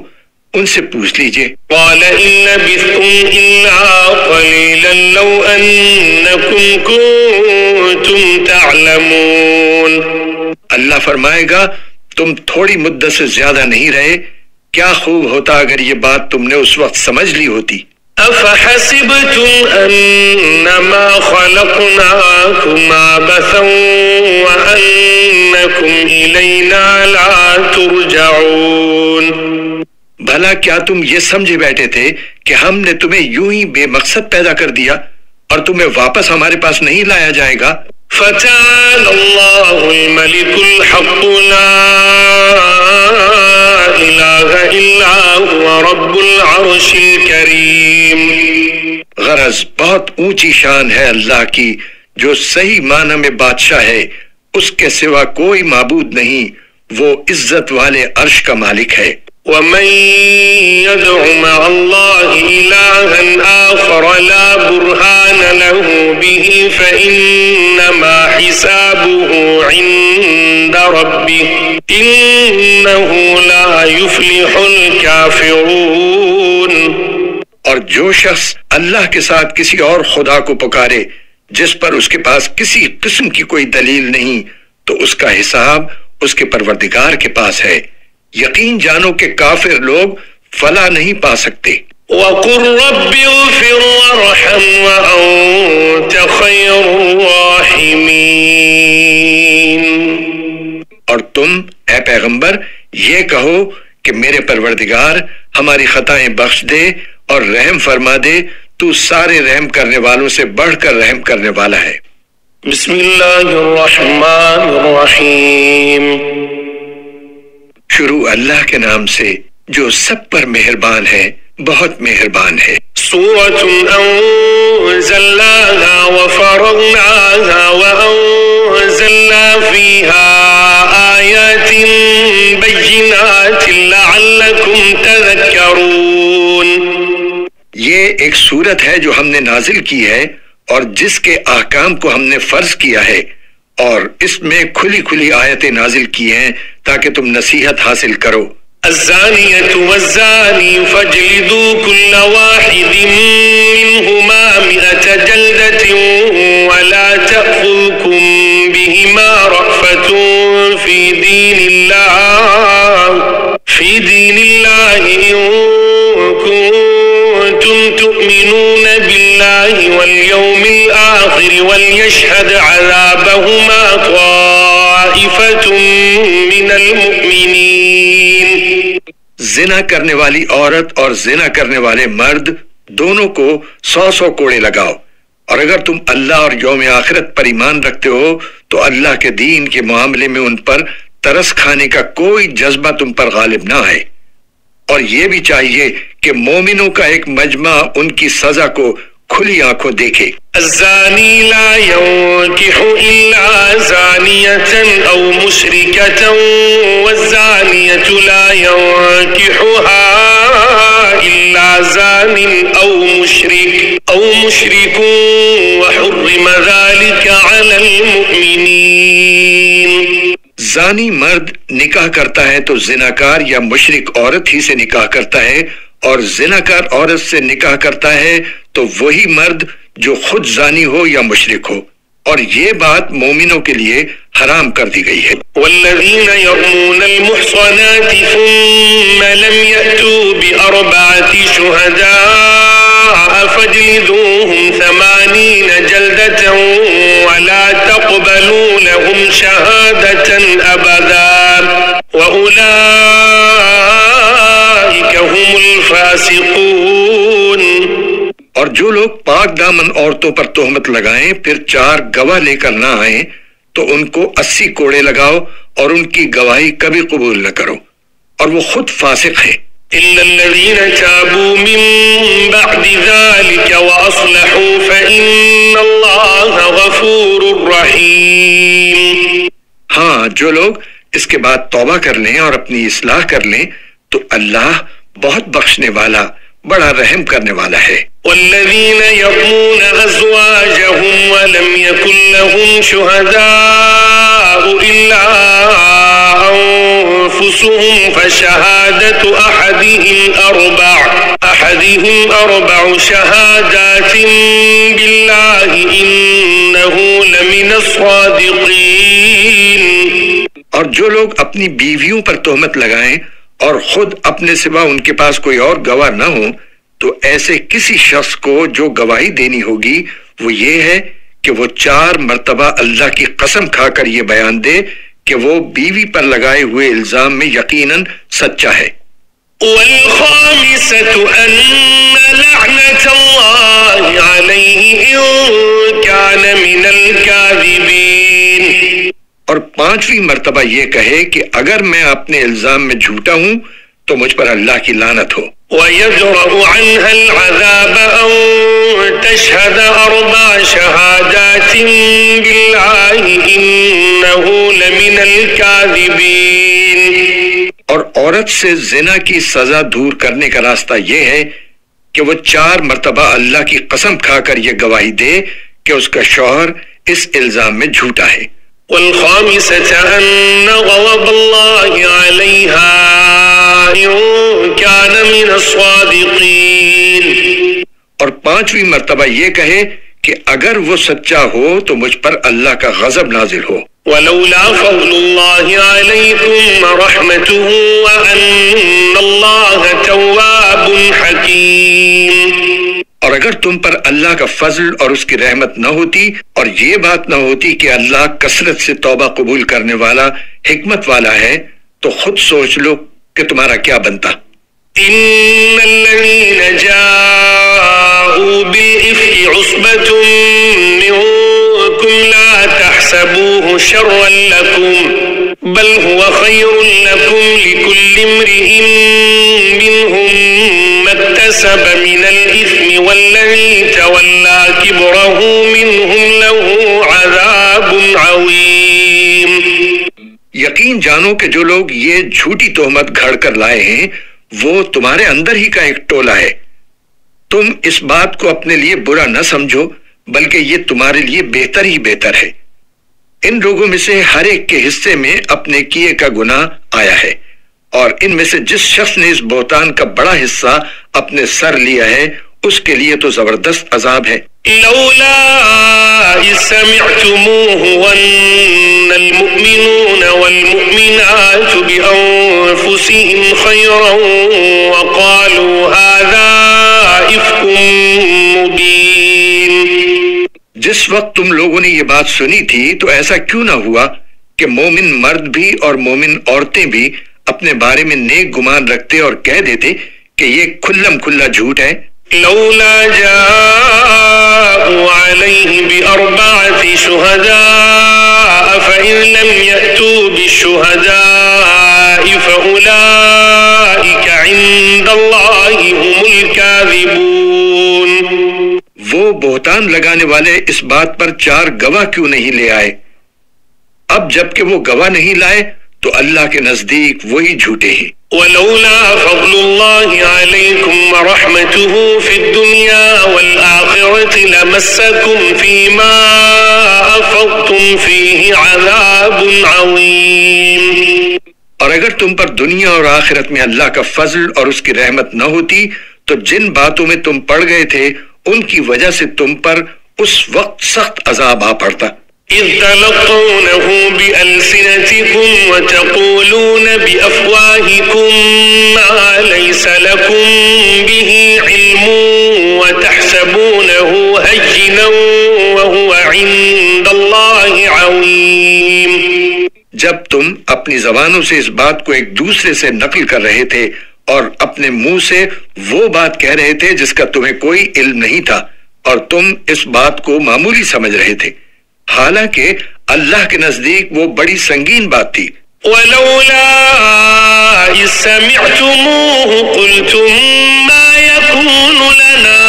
ان سے پوچھ لیجئے. قال إن لبثتم إلا قليلا لو أنكم كنتم تعلمون. اللہ فرمائے گا تم تھوڑی مدت سے زیادہ نہیں رہے، کیا خوب ہوتا اگر یہ بات تم نے اس وقت سمجھ لی ہوتی. أفحسبتم أنما خلقناكم عبثا وأنكم إلينا لا ترجعون. بھلا کیا تم یہ سمجھے بیٹھے تھے کہ ہم نے تمہیں یوں ہی بے مقصد پیدا کر دیا اور تمہیں واپس ہمارے پاس نہیں لایا جائے گا؟ فتعالى الله الملك الحق لا إله إلا هو رب العرش الكريم. غرض بہت اونچی شان ہے اللہ کی جو صحیح معنی میں بادشاہ ہے، اس کے سوا کوئی معبود نہیں، وہ عزت والے عرش کا مالک ہے. ومن يدع مع الله إلها آخر لا برهان له به فإنما حسابه عند ربه إنه لا يفلح الكافرون. اور جو شخص اللہ کے ساتھ کسی اور خدا کو پکارے جس پر اس کے پاس کسی قسم کی کوئی دلیل نہیں تو اس کا حساب اس کے پروردگار کے پاس ہے. یقین جانو کہ کافر لوگ فلاح نہیں پا سکتے. وَقُلْ رَبِّ اغْفِرْ وَارْحَمْ وَأَنْتَ خَيْرُ الرَّاحِمِينَ. اور تم اے پیغمبر یہ کہو کہ میرے پروردگار ہماری خطائیں بخش دے اور رحم فرما دے، تو سارے رحم کرنے والوں سے بڑھ کر رحم کرنے والا ہے. بسم اللہ الرحمن الرحیم. شروع اللہ کے نام سے جو سب پر مہربان ہے، بہت مہربان ہے. سورة أنزلناها وفرضناها وأنزلنا فيها آيات بينات لعلكم تذكرون. یہ ایک سورت ہے جو ہم نے نازل کی ہے اور جس کے احکام کو ہم نے فرض کیا ہے، اور اس میں کھلی کھلی آیتیں نازل کی ہیں تاکہ تم نصیحت حاصل کرو. الزانية والزاني فاجلدوا كل واحد منهما 100 جلدة ولا تأخذكم بهما رأفة في دين الله إن كنتم تؤمنون بالله واليوم الآخر وليشهد عذابهما طائفة من المؤمنين. زنا کرنے والی عورت اور زنا کرنے والے مرد دونوں کو 100 کوڑے لگاؤ، اور اگر تم اللہ اور یوم آخرت پر ایمان رکھتے ہو تو اللہ کے دین کے معاملے میں ان پر ترس کھانے کا کوئی جذبہ تم پر غالب نہ ہے. اور یہ بھی چاہیے کہ مومنوں کا ایک مجمع ان کی سزا کو کھلی آنکھوں دیکھے. الزانی لا ينكح إلا زانية أو مشركة والزانية لا ينكحها إلا زان أو مشرك وحرم ذلك على المؤمنين. زانی مرد نکاح کرتا ہے تو زناکار یا مشرک عورت ہی سے نکاح کرتا ہے، اور زناکار عورت سے نکاح کرتا ہے تو وہی مرد جو خود زانی ہو یا مشرک ہو، اور یہ بات مومنوں کے لیے حرام کر دی گئی ہے. والذین یرمون المحصنات ثم لم یأتوا بأربعة شهداء فاجلدوهم 80 جلدة ولا تقبلوا لهم شهادة أبدا وأولئك هم الفاسقون. اور جو لوگ پاک دامن عورتوں پر تہمت لگائیں پھر 4 گواہ لے کر نہ آئیں تو ان کو 80 کوڑے لگاؤ اور ان کی گواہی کبھی قبول نہ کرو، اور وہ خود فاسق ہے. إلا الذين تابوا من بعد ذلك وأصلحوا فإن الله غفور رحيم. ہاں، جو لوگ اس کے بعد توبہ کر لیں اور اپنی اصلاح کر لیں تو اللہ بہت بخشنے والا بڑا رحم کرنے والا ہے۔ والذین یرمون ازواجهم ولم یکن لهم شہداء الا انفسهم فشہادة احدهم اربع شہادات باللہ انہ لمن الصادقین۔ اور جو لوگ اپنی بیویوں پر تہمت لگائیں اور خود اپنے سوا ان کے پاس کوئی اور گواہ نہ ہو تو ایسے کسی شخص کو جو گواہی دینی ہوگی وہ یہ ہے کہ وہ 4 مرتبہ اللہ کی قسم کھا کر یہ بیان دے کہ وہ بیوی پر لگائے ہوئے الزام میں یقیناً سچا ہے۔ والخامسة أن لعنة الله عليه إن كان من الكاذبين۔ اور 5ویں مرتبہ یہ کہے کہ اگر میں اپنے الزام میں جھوٹا ہوں تو مجھ پر اللہ کی لعنت ہو۔ وَيَدْرَأُ عَنْهَا الْعَذَابَ أَن تَشْهَدَ 4 شَهَادَاتٍ بِاللَّهِ إِنَّهُ لَمِنَ الْكَاذِبِينَ۔ اور عورت سے زنا کی سزا دور کرنے کا راستہ یہ ہے کہ وہ 4 مرتبہ اللہ کی قسم کھا کر یہ گواہی دے کہ اس کا شوہر اس الزام میں جھوٹا ہے۔ والخامسة أن غضب الله عليها إن كان من الصادقين۔ اور 5ویں مرتبہ یہ کہے کہ اگر وہ سچا ہو تو مجھ پر اللہ کا غضب نازل ہو۔ ولولا فضل الله عليكم ورحمته وأن الله تواب حكيم۔ اور اگر تم پر اللہ کا فضل اور اس کی رحمت نہ ہوتی اور یہ بات نہ ہوتی کہ اللہ کثرت سے توبہ قبول کرنے والا حکمت والا ہے تو خود سوچ لو کہ تمہارا کیا بنتا۔ ان الذين جاءوا بالإفك عصبة منكم لا تحسبوه شرا لكم بل هو خير لكم لكل امرئ منهم ما اكتسب من الإثم والذي تولى كبره منهم له عذاب عظيم۔ یقین جانو کہ جو لوگ یہ جھوٹی تہمت گھڑ کر لائے ہیں وہ تمہارے اندر ہی کا ایک ٹولہ ہے۔ تم اس بات کو اپنے لیے برا نہ سمجھو بلکہ یہ تمہارے لیے بہتر ہی بہتر ہے۔ ان لوگوں میں سے ہر ایک کے حصے میں اپنے کیے کا گناہ آیا ہے اور ان میں سے جس شخص نے اس بہتان کا بڑا حصہ اپنے سر لیا ہے اس کے لیے تو زبردست عذاب ہے۔ لولا إذ سمعتموه ظن المؤمنون والمؤمنات بأنفسهم خيرا وقالوا هذا إفك مبين۔ جس وقت تم لوگوں نے یہ بات سنی تھی تو ایسا کیوں نہ ہوا کہ مومن مرد بھی اور مومن عورتیں بھی اپنے بارے میں نیک گمان رکھتے اور کہہ دیتے کہ یہ کھلم کھلا جھوٹ ہے۔ لولا جاءوا عليه بأربعة شهداء فإن لم يأتوا بالشهداء فأولئك عند الله هم الكاذبون۔ وہ بہتان لگانے والے اس بات پر 4 گواہ کیوں نہیں لے آئے؟ اب جب کہ وہ گواہ نہیں لائے تو اللہ کے نزدیک وہی جھوٹے ہیں۔ ولولا فضل الله عليكم ورحمته في الدنيا والآخرة لمسكم فيما أفضتم فيه عذاب عظيم۔ اور اگر تم پر دنیا اور آخرت میں اللہ کا فضل اور اس کی رحمت نہ ہوتی تو جن باتوں میں تم پڑ گئے تھے ان کی وجہ سے تم پر اس وقت سخت عذاب آ پڑتا۔ إذ تلقونه بألسنتكم وتقولون بأفواهكم ما ليس لكم به علم وتحسبونه هينا وهو عند الله عظيم۔ جب تم اپنی زبانوں سے اس بات کو ایک دوسرے سے نقل کر رہے تھے اور اپنے منہ سے وہ بات کہہ رہے تھے جس کا تمہیں کوئی علم نہیں تھا اور تم اس بات کو معمولی سمجھ رہے تھے، حالانکہ اللہ کے نزدیک وہ بڑی سنگین بات تھی۔ ولولا إذ سمعتموه قلتم ما يكون لنا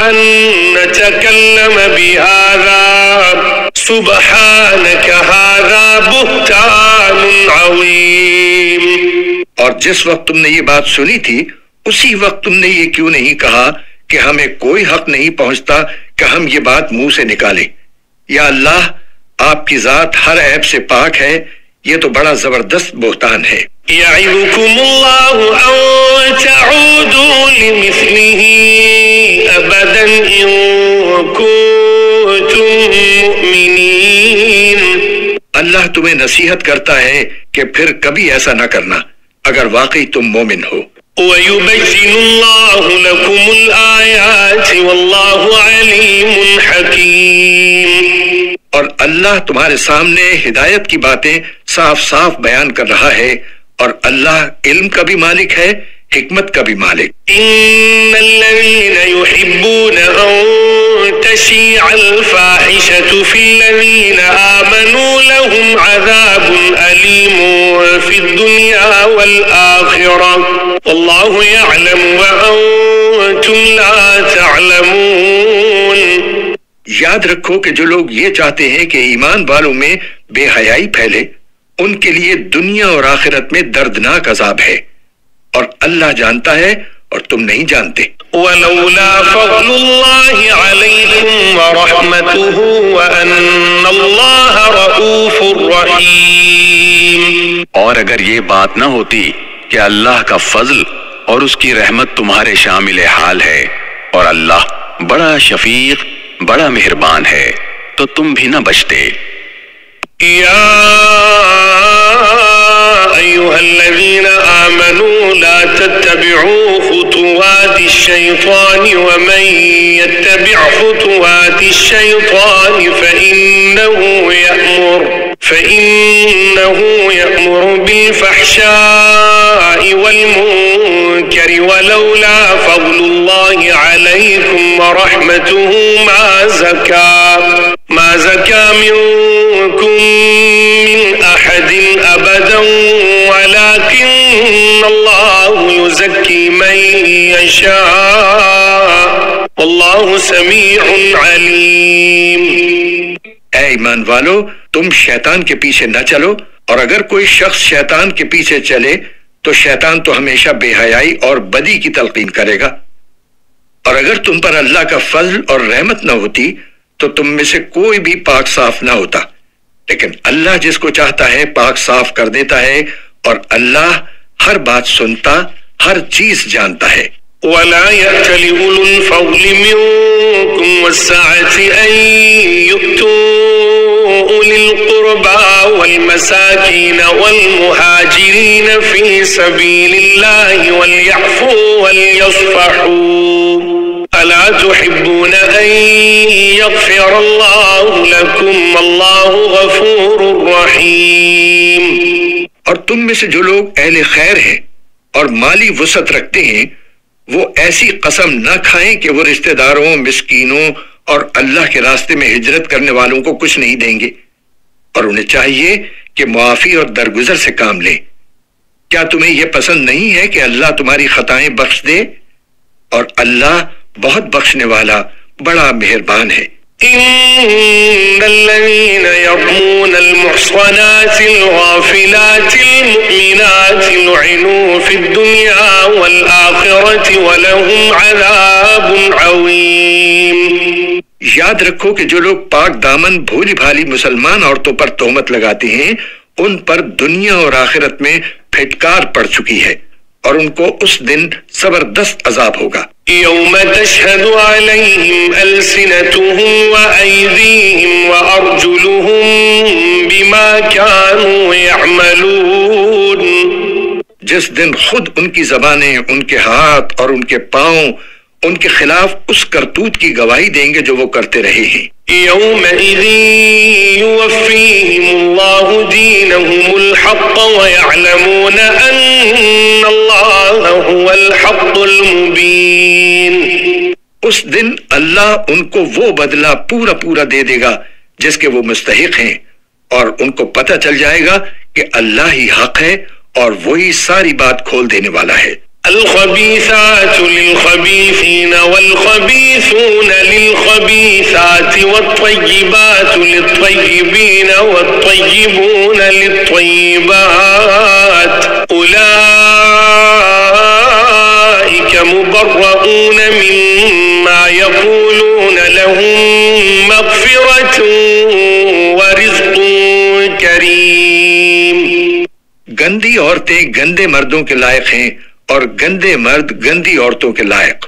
أن نتكلم بهذا سبحانك هذا بهتان بهتان عظيم. اور جس وقت تم نے یہ بات سنی تھی اسی وقت تم نے یہ کیوں نہیں کہا کہ ہمیں کوئی حق نہیں پہنچتا کہ ہم یہ بات منہ سے نکالیں؟ یا اللہ، آپ کی ذات ہر عیب سے پاک ہے، یہ تو بڑا زبردست بہتان ہے۔ يعظكم الله أن تعودوا لمثله أبدا إن كنتم مؤمنين. اللہ تمہیں نصیحت کرتا ہے کہ پھر کبھی ایسا نہ کرنا اگر واقعی تم مومن ہو۔ ويبين الله لكم الآيات والله عليم حكيم. اور اللہ تمہارے سامنے ہدایت کی باتیں صاف صاف بیان کر رہا ہے، اور اللہ علم کا بھی مالک ہے، حکمت کا بھی مالک۔ إن الذين يحبون أن تشيع الفاحشة في الذين آمنوا لهم عذاب أليم في الدنيا والآخرة والله يعلم وأنتم لا تعلمون. یاد رکھو کہ جو لوگ یہ چاہتے ہیں کہ ایمان والوں میں بے حیائی پھیلے، ان کے لیے دنیا اور آخرت میں دردناک عذاب ہے، اور اللہ جانتا ہے اور تم نہیں جانتے۔ ولولا فضل الله عليكم ورحمته وأن الله رؤوف رحيم. اور اگر یہ بات نہ ہوتی کہ اللہ کا فضل اور اس کی رحمت تمہارے شامل حال ہے، اور اللہ بڑا شفیق بڑا مہربان ہے، تو تم بھی نہ بچتے۔ يا أيها الذين آمنوا لا تتبعوا خطوات الشيطان ومن يتبع خطوات الشيطان فإنه يأمر بالفحشاء والمنكر ولولا فضل الله عليكم ورحمته ما زكى منكم من أحد أبدا ولكن الله يزكي من يشاء والله سميع عليم. اے ایمان والو، تم شیطان کے پیچھے نہ چلو، اور اگر کوئی شخص شیطان کے پیچھے چلے تو شیطان تو ہمیشہ بے حیائی اور بدی کی تلقین کرے گا، اور اگر تم پر اللہ کا فضل اور رحمت نہ ہوتی تو تم میں سے کوئی بھی پاک صاف نہ ہوتا، لیکن اللہ جس کو چاہتا ہے پاک صاف کر دیتا ہے، اور اللہ ہر بات سنتا، ہر چیز جانتا ہے۔ ولا يأتل أولو الفضل منكم والسعة أن يؤتوا أولي القربى والمساكين والمهاجرين في سبيل الله وليعفوا وليصفحوا ألا تحبون أن يغفر الله لكم والله غفور رحيم. اور تم میں سے جو لوگ اہل خیر ہیں اور مالی وسعت رکھتے ہیں، وہ ایسی قسم نہ کھائیں کہ وہ رشتہ داروں، مسکینوں اور اللہ کے راستے میں ہجرت کرنے والوں کو کچھ نہیں دیں گے، اور انہیں چاہیے کہ معافی اور درگزر سے کام لیں۔ کیا تمہیں یہ پسند نہیں ہے کہ اللہ تمہاری خطائیں بخش دے؟ اور اللہ بہت بخشنے والا بڑا مہربان ہے۔ إن الذين يرمون المحصنات الغافلات المؤمنات لعنوا في الدنيا والآخرة ولهم عذاب عظيم. یاد رکھو کہ جو لوگ پاک دامن بھولی بھالی مسلمان عورتوں پر تہمت لگاتے ہیں، ان پر دنیا اور آخرت میں پھٹکار پڑ چکی ہے، اور ان کو اس دن زبردست عذاب ہوگا۔ يوم تشهد عليهم ألسنتهم وأيديهم وأرجلهم بما كانوا يعملون. جس دن خود ان کی زبانیں، ان کے ہاتھ اور ان کے پاؤں ان کے خلاف اس کرتوت کی گواہی دیں گے جو وہ کرتے رہے ہیں۔ يومئذ يوفيهم الله دينهم الحق ويعلمون أن الله هو الحق المبين. اس دن اللہ ان کو وہ بدلہ پورا پورا دے دے گا جس کے وہ مستحق ہیں، اور ان کو پتہ چل جائے گا کہ اللہ ہی حق ہے اور وہی ساری بات کھول دینے والا ہے۔ الخبيثات للخبيثين والخبيثون للخبيثات والطيبات للطيبين والطيبات والطيبون للطيبات أولئك مبرؤون مما يقولون لهم مغفرة ورزق کریم۔ گندی عورتیں گندے مردوں کے لائق ہیں اور گندے مرد گندی عورتوں کے لائق،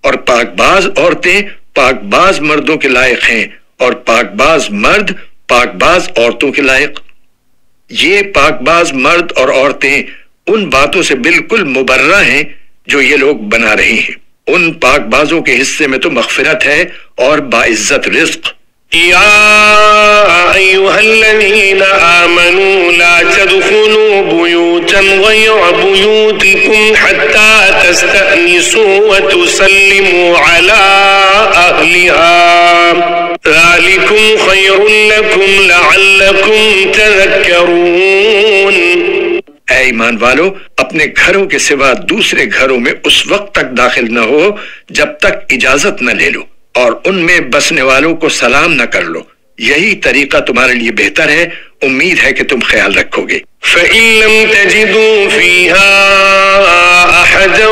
اور پاک باز عورتیں پاک باز مردوں کے لائق ہیں اور پاک باز مرد پاک باز عورتوں کے لائق۔ یہ پاک باز مرد اور عورتیں ان باتوں سے بالکل مبرہ ہیں جو یہ لوگ بنا رہے ہیں۔ ان پاک بازوں کے حصے میں تو مغفرت ہے اور باعزت رزق۔ یا ایھا الذین آمنوا لا تدخلوا بیوتا غیر بیوتکم حتی تستأنسوا وتسلموا علی اہلها ذلکم خیر لکم لعلکم تذکرون۔ اے ایمان والو، اپنے گھروں کے سوا دوسرے گھروں میں اس وقت تک داخل نہ ہو جب تک اجازت نہ لے لو، اور ان میں بسنے والوں کو سلام نہ کر لو، یہی طریقہ تمہارے لیے بہتر ہے، امید ہے کہ تم خیال رکھو گے۔ فَإِن لَّمْ تَجِدُوا فِيهَا أَحَدًا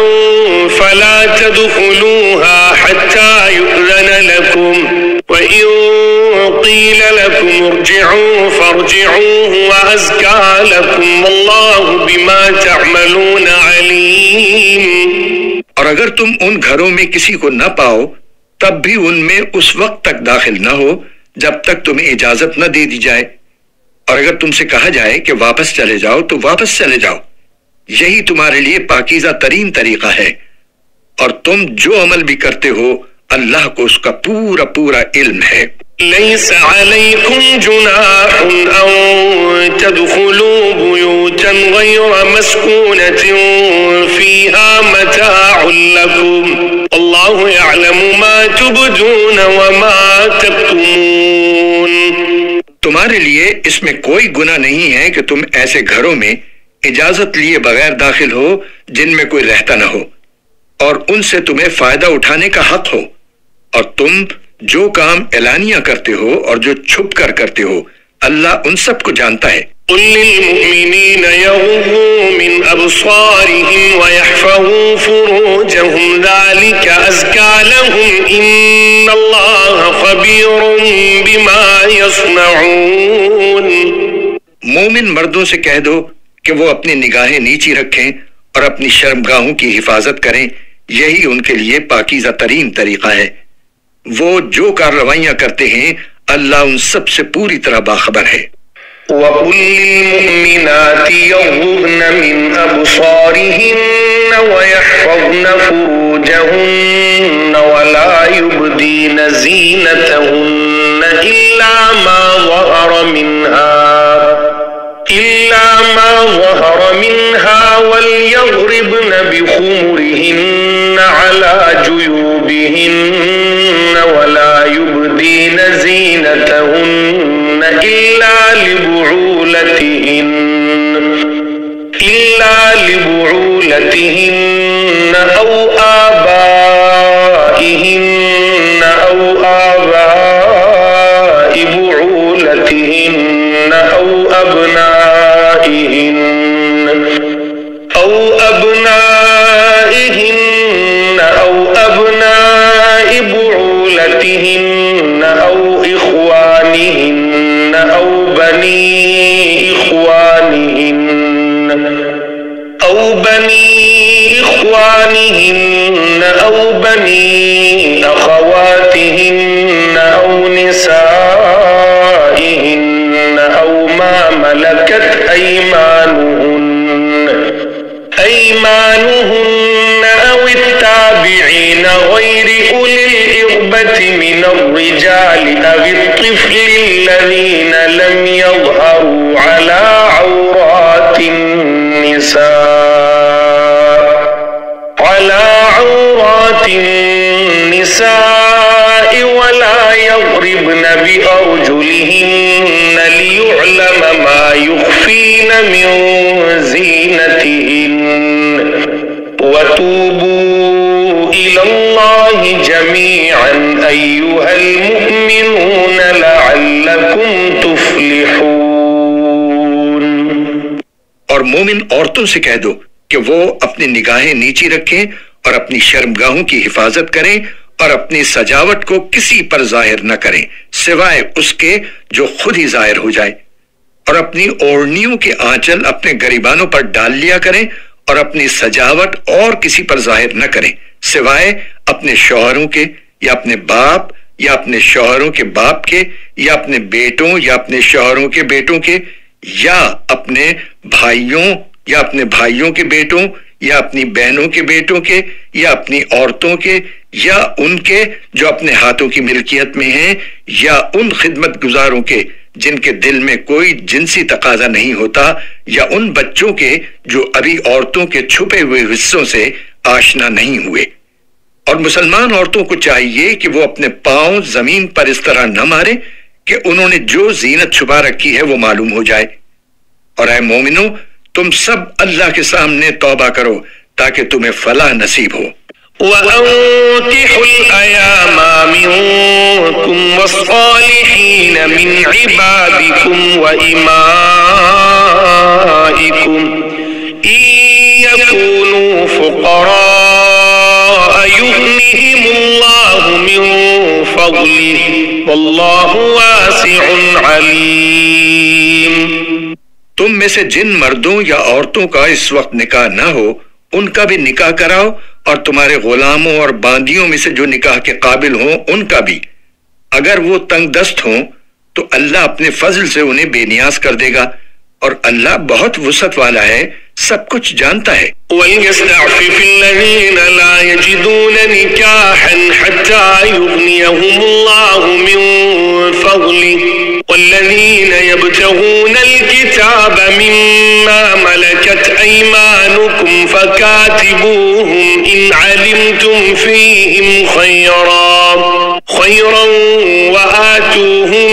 فَلَا تَدْخُلُوهَا حَتَّى يُؤْذَنَ لَكُمْ وَإِن قِيلَ لَكُمْ ارْجِعُوا فَارْجِعُوا هُوَ أَزْكَىٰ لَكُمْ وَاللَّهُ بِمَا تَعْمَلُونَ عَلِيمٌ۔ اور اگر تم ان گھروں میں کسی کو نہ پاؤ تب بھی ان میں اس وقت تک داخل نہ ہو جب تک تمہیں اجازت نہ دے دی جائے، اور اگر تم سے کہا جائے کہ واپس چلے جاؤ تو واپس چلے جاؤ، یہی تمہارے لیے پاکیزہ ترین طریقہ ہے، اور تم جو عمل بھی کرتے ہو اللہ کو اس کا پورا پورا علم ہے۔ ليس عليكم جناح أن تدخلوا بيوتا غير مسكونة فيها متاع لكم الله يعلم ما تبدون وما تكتمون۔ تمہارے لیے اس میں کوئی گناہ نہیں ہے کہ تم ایسے گھروں میں اجازت لیے بغیر داخل ہو جن میں کوئی رہتا نہ ہو، اور ان سے تمہیں فائدہ اٹھانے کا حق ہو، اور تم جو کام اعلانیہ کرتے ہو اور جو چھپ کر کرتے ہو اللہ ان سب کو جانتا ہے۔ قل للمؤمنين يغضوا من أبصارهم ويحفظوا فروجهم ذلك أزكى لهم إن الله خبير بما يصنعون۔ مومن مردوں سے کہہ دو کہ وہ اپنی نگاہیں نیچی رکھیں اور اپنی شرمگاہوں کی حفاظت کریں، یہی ان کے لیے پاکیزہ ترین طریقہ ہے۔ وہ جو کارروائیاں کرتے ہیں اللہ ان سب سے پوری طرح باخبر ہے۔ وَقُل لِّلْمُؤْمِنَاتِ يَغْضُضْنَ مِنْ أَبْصَارِهِنَّ وَيَحْفَظْنَ فُرُوجَهُنَّ وَلَا يُبْدِينَ زِينَتَهُنَّ إِلَّا مَا ظَهَرَ مِنْهَا وَلْيَضْرِبْنَ بِخُمُرِهِنَّ عَلَى جُيُوبِهِنَّ وَلَا يُبْدِينَ زِينَتَهُنَّ إِلَّا لِبُعُولَتِهِنَّ أَوْ آبَائِهِنَّ أَوْ آبَاءِ بُعُولَتِهِنَّ أَوْ أَبْنَائِهِنَّ أَوْ أَبْنَاءِ بُعُولَتِهِنَّ أَوْ إِخْوَانِهِنَّ أَوْ بَنِي إخوانهن أو بني أخواتهن أو نسائهن أو ما ملكت أيمانهن أو التابعين غير أولي الإربة من الرجال أو الطفل الذين لم يظهروا على عورات النساء ولا يضربن بأرجلهن ليعلم ما يخفين من زينتهن وتوبوا إلى الله جميعا أيها المؤمنون لعلكم تفلحون۔ اور مومن عورتوں سے کہہ دو کہ وہ اپنی نگاہیں نیچی رکھیں اور اپنی شرمگاہوں کی حفاظت کریں اور اپنی سجاوٹ کو کسی پر ظاہر نہ کریں سوائے اس کے جو خود ہی ظاہر ہو جائے، اور اپنی اوڑھنیوں کے آنچل اپنے گریبانوں پر ڈال لیا کریں اور اپنی سجاوٹ اور کسی پر ظاہر نہ کریں سوائے اپنے شوہروں کے یا اپنے باپ یا اپنے شوہروں کے باپ کے یا اپنے بیٹوں یا اپنے شوہروں کے بیٹوں کے یا اپنے بھائیوں یا اپنے بھائیوں کے بیٹوں یا اپنی بہنوں کے بیٹوں کے یا اپنی عورتوں کے یا ان کے جو اپنے ہاتھوں کی ملکیت میں ہیں یا ان خدمت گزاروں کے جن کے دل میں کوئی جنسی تقاضا نہیں ہوتا یا ان بچوں کے جو ابھی عورتوں کے چھپے ہوئے حصوں سے آشنا نہیں ہوئے۔ اور مسلمان عورتوں کو چاہیے کہ وہ اپنے پاؤں زمین پر اس طرح نہ مارے کہ انہوں نے جو زینت چھپا رکھی ہے وہ معلوم ہو جائے۔ اور اے مومنو، تم سب اللہ کے سامنے توبہ کرو تاکہ تمہیں فلاح نصیب ہو۔ وَأَنكِحُوا الْأَيَامَ مِنكُمْ وَالصَّالِحِينَ مِنْ عِبَادِكُمْ وَإِمَائِكُمْ إِنْ يَكُونُوا فُقَرَاءَ يُغْنِهِمُ اللَّهُ مِنْ فَضْلِهِ وَاللَّهُ وَاسِعٌ عَلِيمٌ۔ تم میں سے جن مردوں یا عورتوں کا اس وقت نکاح نہ ہو ان کا بھی نکاح کراؤ، اور تمہارے غلاموں اور باندیوں میں سے جو نکاح کے قابل ہوں ان کا بھی۔ اگر وہ تنگ دست ہوں تو اللہ اپنے فضل سے انہیں بے نیاز کر دے گا، اور اللہ بہت وسعت والا ہے، سب کچھ جانتا ہے۔ وَلْيَسْتَعْفِفِ الَّذِينَ لَا يَجِدُونَ نِكَاحًا حَتَّى يُغْنِيَهُمُ اللَّهُ مِنْ فَضْلِهِ وَالَّذِينَ يَبْتَغُونَ الْكِتَابَ مِمَّا مَلَكَتْ أَيْمَانُكُمْ فَكَاتِبُوهُمْ إِنْ عَلِمْتُمْ فِيهِمْ خَيْرًا وَآتُوهُمْ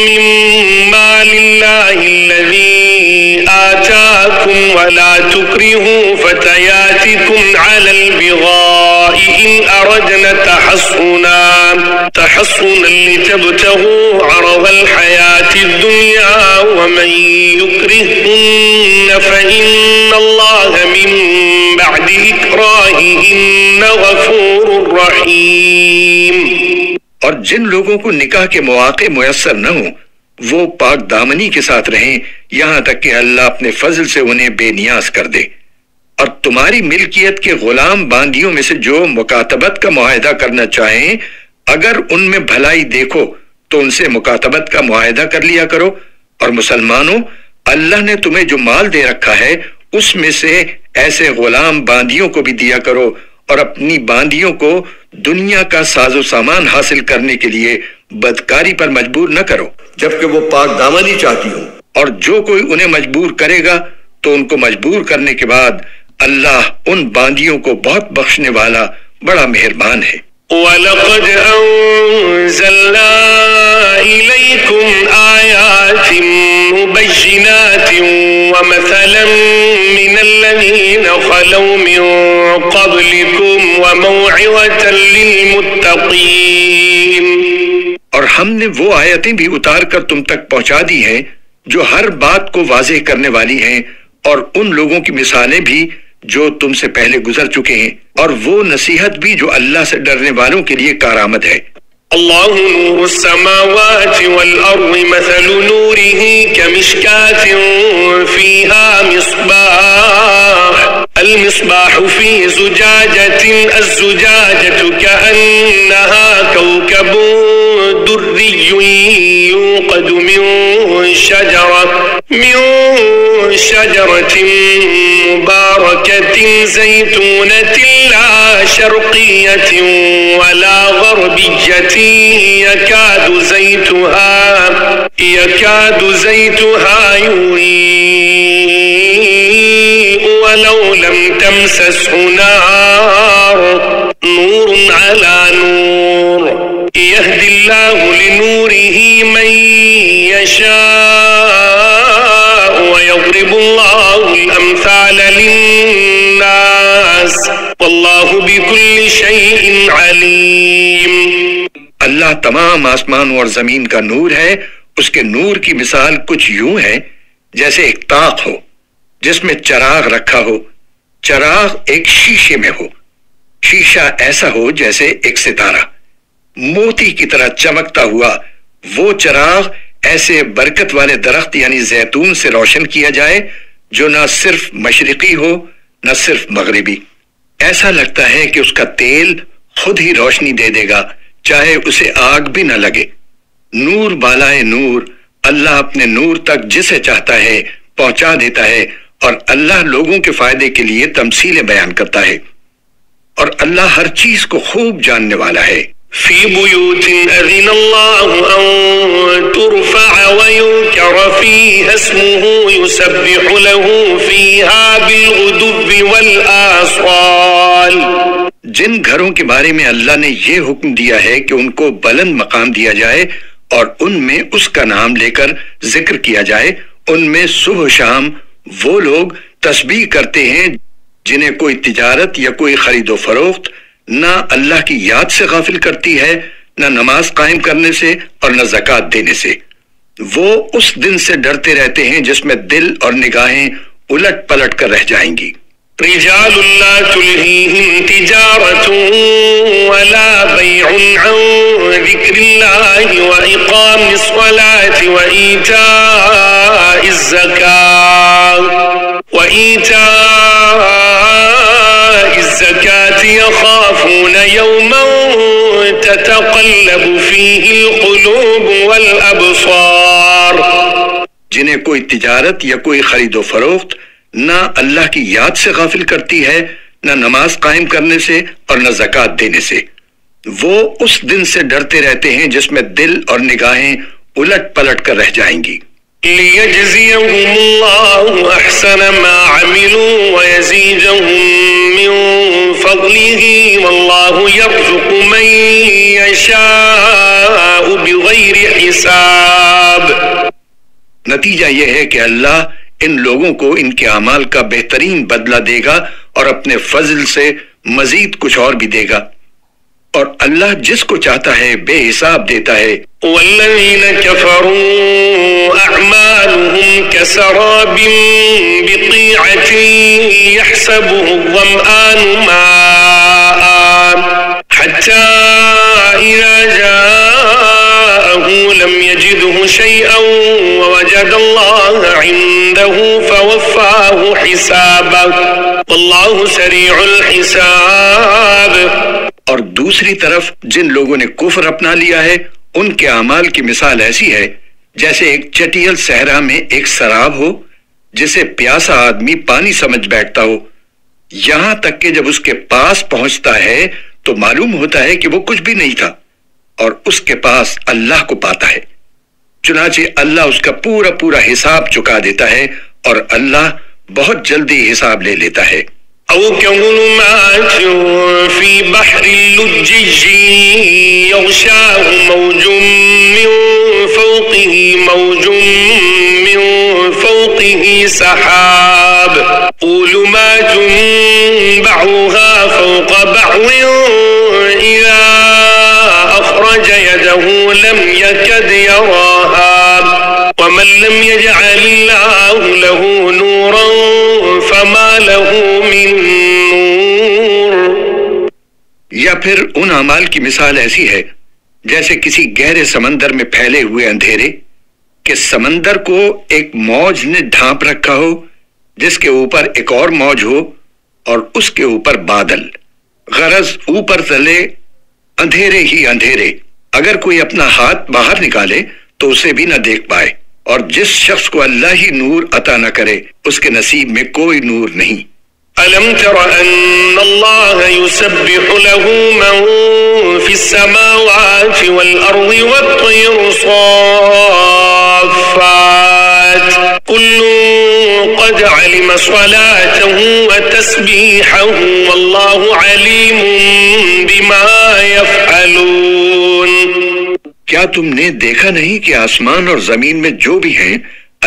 مِمَّا لِلَّهِ الَّذِي آتاكم ولا تكرهوا فتياتكم على البغاء إن أردنا تحصنا لتبتغوا عرض الحياة الدنيا ومن يكرهن فإن الله من بعد إكراههن غفور رحيم۔ اور جن لوگوں کو نکاح کے مواقع میسر نہ ہوں وہ پاک دامنی کے ساتھ رہیں یہاں تک کہ اللہ اپنے فضل سے انہیں بے نیاز کر دے۔ اور تمہاری ملکیت کے غلام باندیوں میں سے جو مکاتبت کا معاہدہ کرنا چاہیں اگر ان میں بھلائی دیکھو تو ان سے مکاتبت کا معاہدہ کر لیا کرو۔ اور مسلمانوں، اللہ نے تمہیں جو مال دے رکھا ہے اس میں سے ایسے غلام باندیوں کو بھی دیا کرو، اور اپنی باندیوں کو دنیا کا ساز و سامان حاصل کرنے کے لیے بدکاری پر مجبور نہ کرو جبکہ وہ پاک دامنی چاہتی ہوں، اور جو کوئی انہیں مجبور کرے گا تو ان کو مجبور کرنے کے بعد اللہ ان باندیوں کو بہت بخشنے والا بڑا مہربان ہے۔ وَلَقَدْ أَنزَلْنَا إِلَيْكُمْ آيَاتٍ مُبَيِّنَاتٍ وَمَثَلًا مِنَ الَّذِينَ خَلَوْا مِن قَبْلِكُمْ وَمَوْعِظَةً لِلْمُتَّقِينَ۔ اور ہم نے وہ آیتیں بھی اتار کر تم تک پہنچا دی ہیں جو ہر بات کو واضح کرنے والی ہیں، اور ان لوگوں کی مثالیں بھی جو تم سے پہلے گزر چکے ہیں، اور وہ نصیحت بھی جو اللہ سے ڈرنے والوں کے لیے کارآمد ہے۔ اللہ نور السماوات والارض مثل نوره كمشكاة فيها مصباح المصباح في زجاجة الزجاجة كأنها كوكب دري يوقد من شجرة مباركة زيتونة لا شرقية ولا غربية يكاد زيتها يضيء ولو لم تمسسه نار نور على نور يهدي الله لنوره من يشاء ويضرب الله الأمثال للناس والله بكل شيء عليم۔ اللہ تمام آسمانوں اور زمین کا نور ہے، اس کے نور کی مثال کچھ یوں ہے جیسے ایک طاق ہو جس میں چراغ رکھا ہو، چراغ ایک شیشے میں ہو، شیشہ ایسا ہو جیسے ایک ستارہ، موتی کی طرح چمکتا ہوا وہ چراغ ایسے برکت والے درخت یعنی زیتون سے روشن کیا جائے جو نہ صرف مشرقی ہو نہ صرف مغربی، ایسا لگتا ہے کہ اس کا تیل خود ہی روشنی دے دے گا چاہے اسے آگ بھی نہ لگے۔ نور بالائے نور، اللہ اپنے نور تک جسے چاہتا ہے پہنچا دیتا ہے، اور اللہ لوگوں کے فائدے کے لیے تمثیلیں بیان کرتا ہے، اور اللہ ہر چیز کو خوب جاننے والا ہے۔ في بيوت أذن الله أن ترفع ويذكر فيها اسمه يسبح له فيها بالغدو والآصال۔ جن گھروں کے بارے میں اللہ نے یہ حکم دیا ہے کہ ان کو بلند مقام دیا جائے اور ان میں اس کا نام لے کر ذکر کیا جائے، ان میں صبح و شام وہ لوگ تسبیح کرتے ہیں جنہیں کوئی تجارت یا کوئی خرید و فروخت نہ اللہ کی یاد سے غافل کرتی ہے، نہ نماز قائم کرنے سے اور نہ زکوٰۃ دینے سے۔ وہ اس دن سے ڈرتے رہتے ہیں جس میں دل اور نگاہیں الٹ پلٹ کر رہ جائیں گی۔ رجال لا تلهيهم تجارة ولا بيع عن ذكر الله وإقام الصلاة وإيتاء الزكاة يخافون يوما تتقلب فيه القلوب والأبصار۔ جنہیں کوئی تجارت یا کوئی خرید و فروخت نہ اللہ کی یاد سے غافل کرتی ہے، نہ نماز قائم کرنے سے اور نہ زکوٰۃ دینے سے، وہ اس دن سے ڈرتے رہتے ہیں جس میں دل اور نگاہیں الٹ پلٹ کر رہ جائیں گی۔ لِيَجْزِيَهُمُ اللَّهُ أَحْسَنَ مَا عَمِلُوا وَيَزِيدَهُم مِّن فَضْلِهِ وَاللَّهُ يَرْزُقُ مَن يَشَاءُ بِغَيْرِ حِسَابٍ۔ نتیجہ یہ ہے کہ اللہ ان لوگوں کو ان کے اعمال کا بہترین بدلہ دے گا اور اپنے فضل سے مزید کچھ اور بھی دے گا، اور اللہ جس کو چاہتا ہے بے حساب دیتا ہے۔ وَالَّذِينَ كَفَرُوا أَعْمَالُهُمْ كَسَرَابٍ بِقِيعَةٍ يَحْسَبُهُ الظَّمْآنُ مَاءً حَتَّى إِذَا جَاءَهُ لَمْ يَجِدْهُ شَيْئًا وَوَجَدَ اللَّهَ عِندَهُ فَوَفَّاهُ حِسَابَهُ وَاللَّهُ سَرِيعُ الْحِسَابِ۔ اور دوسری طرف جن لوگوں نے کفر اپنا لیا ہے ان کے اعمال کی مثال ایسی ہے جیسے ایک چٹیل صحرا میں ایک سراب ہو جسے پیاسا آدمی پانی سمجھ بیٹھتا ہو، یہاں تک کہ جب اس کے پاس پہنچتا ہے تو معلوم ہوتا ہے کہ وہ کچھ بھی نہیں تھا اور اس کے پاس اللہ کو پاتا ہے، چنانچہ اللہ اس کا پورا پورا حساب چکا دیتا ہے اور اللہ بہت جلدی حساب لے لیتا ہے۔ أو كظلمات في بحر اللجج يغشاه موج من فوقه سحاب ظلمات بعضها فوق بعض إذا أخرج يده لم يكد يراها ومن لم يجعل الله له نورا فما له من نور۔ یا پھر ان اعمال کی مثال ایسی ہے جیسے کسی گہرے سمندر میں پھیلے ہوئے اندھیرے کہ سمندر کو ایک موج نے ڈھانپ رکھا ہو جس کے اوپر ایک اور موج ہو اور اس کے اوپر بادل، غرض اوپر تلے اندھیرے ہی اندھیرے، اگر کوئی اپنا ہاتھ باہر نکالے تو اسے بھی نہ دیکھ پائے، اور جس شخص کو اللہ ہی نور عطا نہ کرے اس کے نصیب میں کوئی نور نہیں۔ أَلَمْ تَرَ أَنَّ اللَّهَ يُسَبِّحُ لَهُ مَن فِي السَّمَاوَاتِ وَالْأَرْضِ وَالطَّيْرُ صَافَّاتٍ كُلٌّ قَدْ عَلِمَ صَلَاتَهُ وَتَسْبِيحَهُ وَاللَّهُ عَلِيمٌ بِمَا يَفْعَلُونَ۔ کیا تم نے دیکھا نہیں کہ آسمان اور زمین میں جو بھی ہیں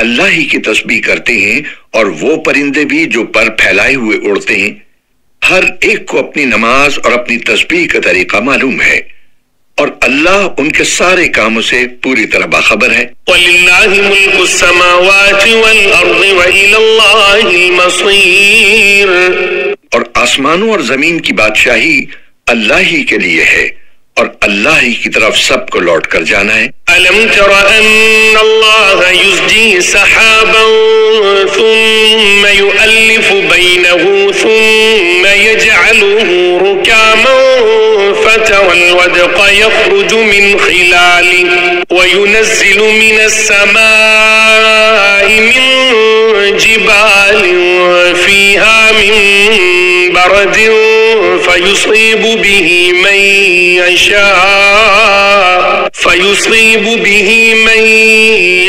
اللہ ہی کی تسبیح کرتے ہیں، اور وہ پرندے بھی جو پر پھیلائے ہوئے اڑتے ہیں، ہر ایک کو اپنی نماز اور اپنی تسبیح کا طریقہ معلوم ہے۔ اور اللہ ان کے سارے کاموں سے پوری طرح باخبر ہے۔ وَلِلَّهِ مُلْكُ السَّمَاوَاتِ وَالْأَرْضِ وَإِلَى اللَّهِ الْمَصِيرُ، اور آسمانوں اور زمین کی بادشاہی اللہ ہی کے لیے ہے اور اللہ ہی کی طرف سب کو لوٹ کر جانا ہے۔ أَلَمْ تَرَ أَنَّ اللَّهَ يُزْجِي سَحَابًا ثُمَّ يُؤَلِّفُ بَيْنَهُ ثُمَّ يَجْعَلُهُ رُكَامًا فَتَرَى الْوَدْقَ يَخْرُجُ مِنْ خِلَالِهِ وَيُنَزِّلُ مِنَ السَّمَاءِ مِنْ جِبَالٍ فِيهَا مِنْ بَرَدٍ فَيُصِيبُ بِهِ مَنْ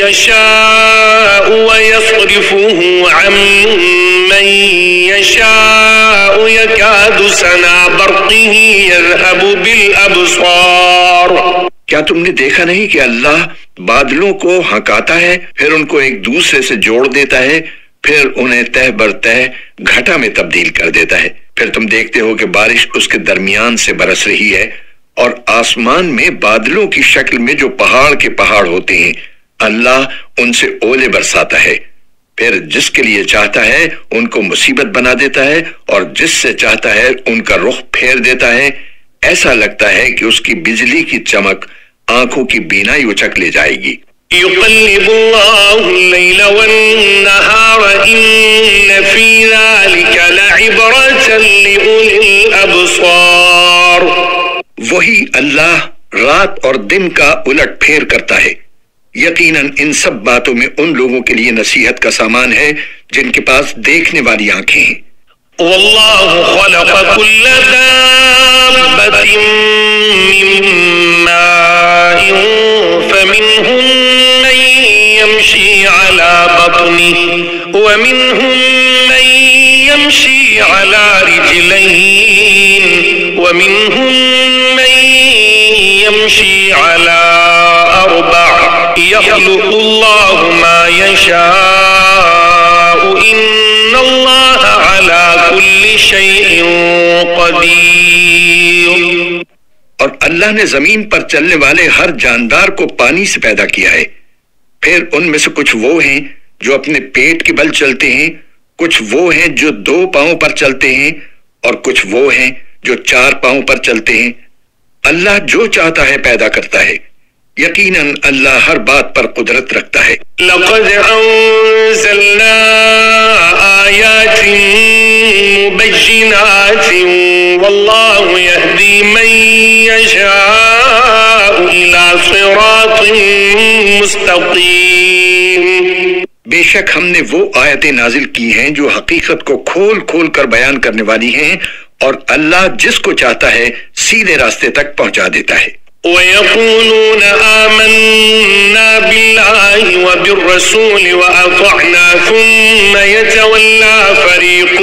يَشَاءُ وَيَصْرِفُهُ عَنْ مَنْ يَشَاءُ يَكَادُ سَنَا بَرْقِهِ يَذْهَبُ بِالْأَبْصَارِ۔ کیا تم نے دیکھا نہیں کہ اللہ بادلوں کو ہنکاتا ہے، پھر ان کو ایک دوسرے سے جوڑ دیتا ہے، پھر انہیں تہ بر تہ گھٹا میں تبدیل کر دیتا ہے، پھر تم دیکھتے ہو کہ بارش اس کے درمیان سے برس رہی ہے، اور آسمان میں بادلوں کی شکل میں جو پہاڑ کے پہاڑ ہوتے ہیں اللہ ان سے اولے برساتا ہے، پھر جس کے لیے چاہتا ہے ان کو مصیبت بنا دیتا ہے اور جس سے چاہتا ہے ان کا رخ پھیر دیتا ہے۔ ایسا لگتا ہے کہ اس کی بجلی کی چمک آنکھوں کی بینائی اچک لے جائے گی۔ يقلب الله الليل والنهار إن في ذلك لعبرة لأولي الأبصار۔ وہی اللہ رات اور دن کا الٹ پھیر کرتا ہے، یقیناً ان سب باتوں میں ان لوگوں کے لیے نصیحت کا سامان ہے جن کے پاس دیکھنے والی آنکھیں ہیں۔ والله خلق كل دابة من ماء فمنهم من يمشي على بطنه ومنهم من يمشي على رجلين ومنهم من يمشي على أربع يخلق الله ما يشاء إن الله على كل شيء قدير۔ اور اللہ نے زمین پر چلنے والے ہر جاندار کو پانی سے پیدا کیا ہے، پھر ان میں سے کچھ وہ ہیں جو اپنے پیٹ کے بل چلتے ہیں، کچھ وہ ہیں جو 2 پاؤں پر چلتے ہیں اور کچھ وہ ہیں جو 4 پاؤں پر چلتے ہیں۔ اللہ جو چاہتا ہے پیدا کرتا ہے، یقیناً اللہ ہر بات پر قدرت رکھتا ہے۔ لقد أنزلنا آيات مبينات والله يهدي من يشاء إلى صراط مستقيم۔ بے شک ہم نے وہ آیتیں نازل کی ہیں جو حقیقت کو کھول کھول کر بیان کرنے والی ہیں، اور اللہ جس کو چاہتا ہے سیدھے راستے تک پہنچا دیتا ہے۔ ويقولون آمنا بالله وبالرسول وأطعنا ثم يتولى فريق